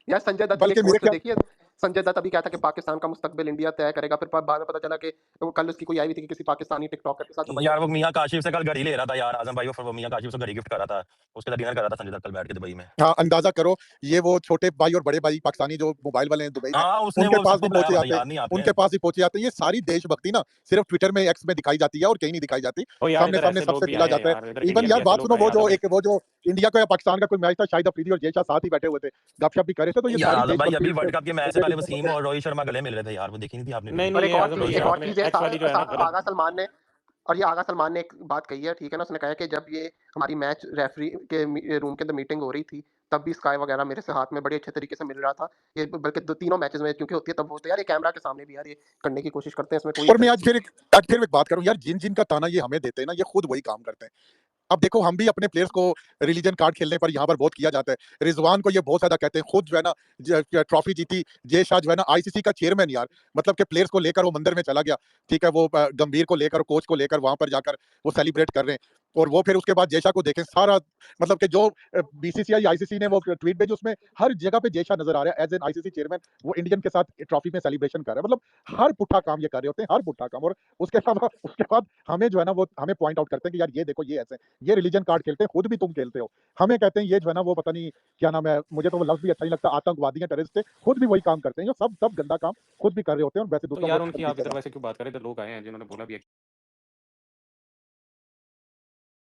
यार संजय दत्त की बल्कि एक मेरे पोस्ट तो ख्याल देखिए, संजय दत्त अभी क्या था कि पाकिस्तान का मुस्तकबिल इंडिया तय करेगा, फिर बाद में पता चला कि वो कल उसकी कोई आई हुई थी कि किसी पाकिस्तानी टिकटॉकर के साथ, तो भाई यार वो मियां काशिफ से कल घड़ी ले रहा था यार आजम भाई, वो मियां काशिफ से घड़ी गिफ्ट कर रहा था, उसके साथ डिनर कर रहा था संजय दत्त कल बैठ के दुबई में। हाँ, अंदाजा करो, ये वो छोटे भाई और बड़े भाई पाकिस्तानी जो मोबाइल वाले हैं दुबई में, हाँ उसने उनके वो पास सबको भी बुलाया पहुंचे हुआ था जाते हैं, यार, नहीं आते उनके पास ही पहुंचे जाते हैं। ये सारी देशभक्ति ना सिर्फ ट्विटर में, एक्स में दिखाई जाती है और कहीं नहीं दिखाई जाती। ओ यार सामने इधर सामने ऐसे लोग सबसे भी मिला आए हैं जाता है। यार, इधर इवन इंडियन भी यार ऐसे बात लोग सुनो, आए हैं आजम भाई। वो जो इंडिया का या पाकिस्तान का कोई मैच था, शाहिद अफरीदी और जय शाह साथ ही बैठे हुए थे, गपशप भी कर रहे थे, तो ये यार सारी आजम भाई देशभक्ति अभी इसमें वर्ल्ड कप के मैच से इसमें पहले दिखने वसीम को और रोहित शर्मा गले मिल रहे थे यार, वो देखी नहीं थी आपने नहीं वीडियो? और नहीं, एक ये और आजम चीज, भाई रोहित ये एक और शर्मा आपने चीज, एक्स वाली जो है ना गलत। आगा सलमान ने, और ये आगा सलमान ने एक बात कही है, ठीक है ना, उसने कहा है कि जब ये हमारी मैच रेफरी के रूम के अंदर मीटिंग हो रही थी, तब भी स्काई वगैरह मेरे से हाथ में बड़े अच्छे तरीके से मिल रहा था, ये बल्कि तीनों मैचेस में क्योंकि होती है तब, वो तो यार ये कैमरा के सामने भी यार ये करने की कोशिश करते हैं, इसमें कोई और मैं आज फिर एक बात करूं यार, जिन का ताना ये हमें देते हैं ना, ये खुद वही काम करते हैं। अब देखो, हम भी अपने प्लेयर्स को रिलीजन कार्ड खेलने पर यहाँ पर बहुत किया जाता है। रिजवान को ये बहुत ज्यादा कहते हैं, खुद जो है ना ट्रॉफी जीती, जय शाह जो है ना आईसीसी का चेयरमैन यार, मतलब के प्लेयर्स को लेकर वो मंदिर में चला गया, ठीक है, वो गंभीर को लेकर, कोच को लेकर वहां पर जाकर वो सेलिब्रेट कर रहे हैं। और वो फिर उसके बाद जय शाह को देखें, सारा मतलब कि जो बीसीसीआई आईसीसी ने वो ट्वीट भेजी, उसमें हर जगह पे जय शाह नजर आ रहा है एज एन आईसीसी चेयरमैन, वो इंडियन के साथ ट्रॉफी में सेलिब्रेशन कर रहा है। मतलब हर पुट्ठा काम ये कर रहे होते हैं, हर पुट्ठा काम। और उसके बाद हमें जो है ना वो हमें पॉइंट आउट करते हैं कि यार ये देखो, ये ऐसे, ये रिलीजन कार्ड खेलते हैं, खुद भी तुम खेलते हो। हमें कहते हैं ये जो है ना वो पता नहीं क्या नाम है, मुझे तो वो लफ्ज भी अच्छा नहीं लगता, आतंकवादी हैं, टेररिस्ट है, खुद भी वही काम करते हैं, जो सब गंदा काम खुद भी कर रहे होते हैं और वैसे तो दूसरों यार को उनकी आप तकलीफ इधर देना। वैसे क्यों बात करें, इधर लोग आए हैं जिन्होंने बोला भी है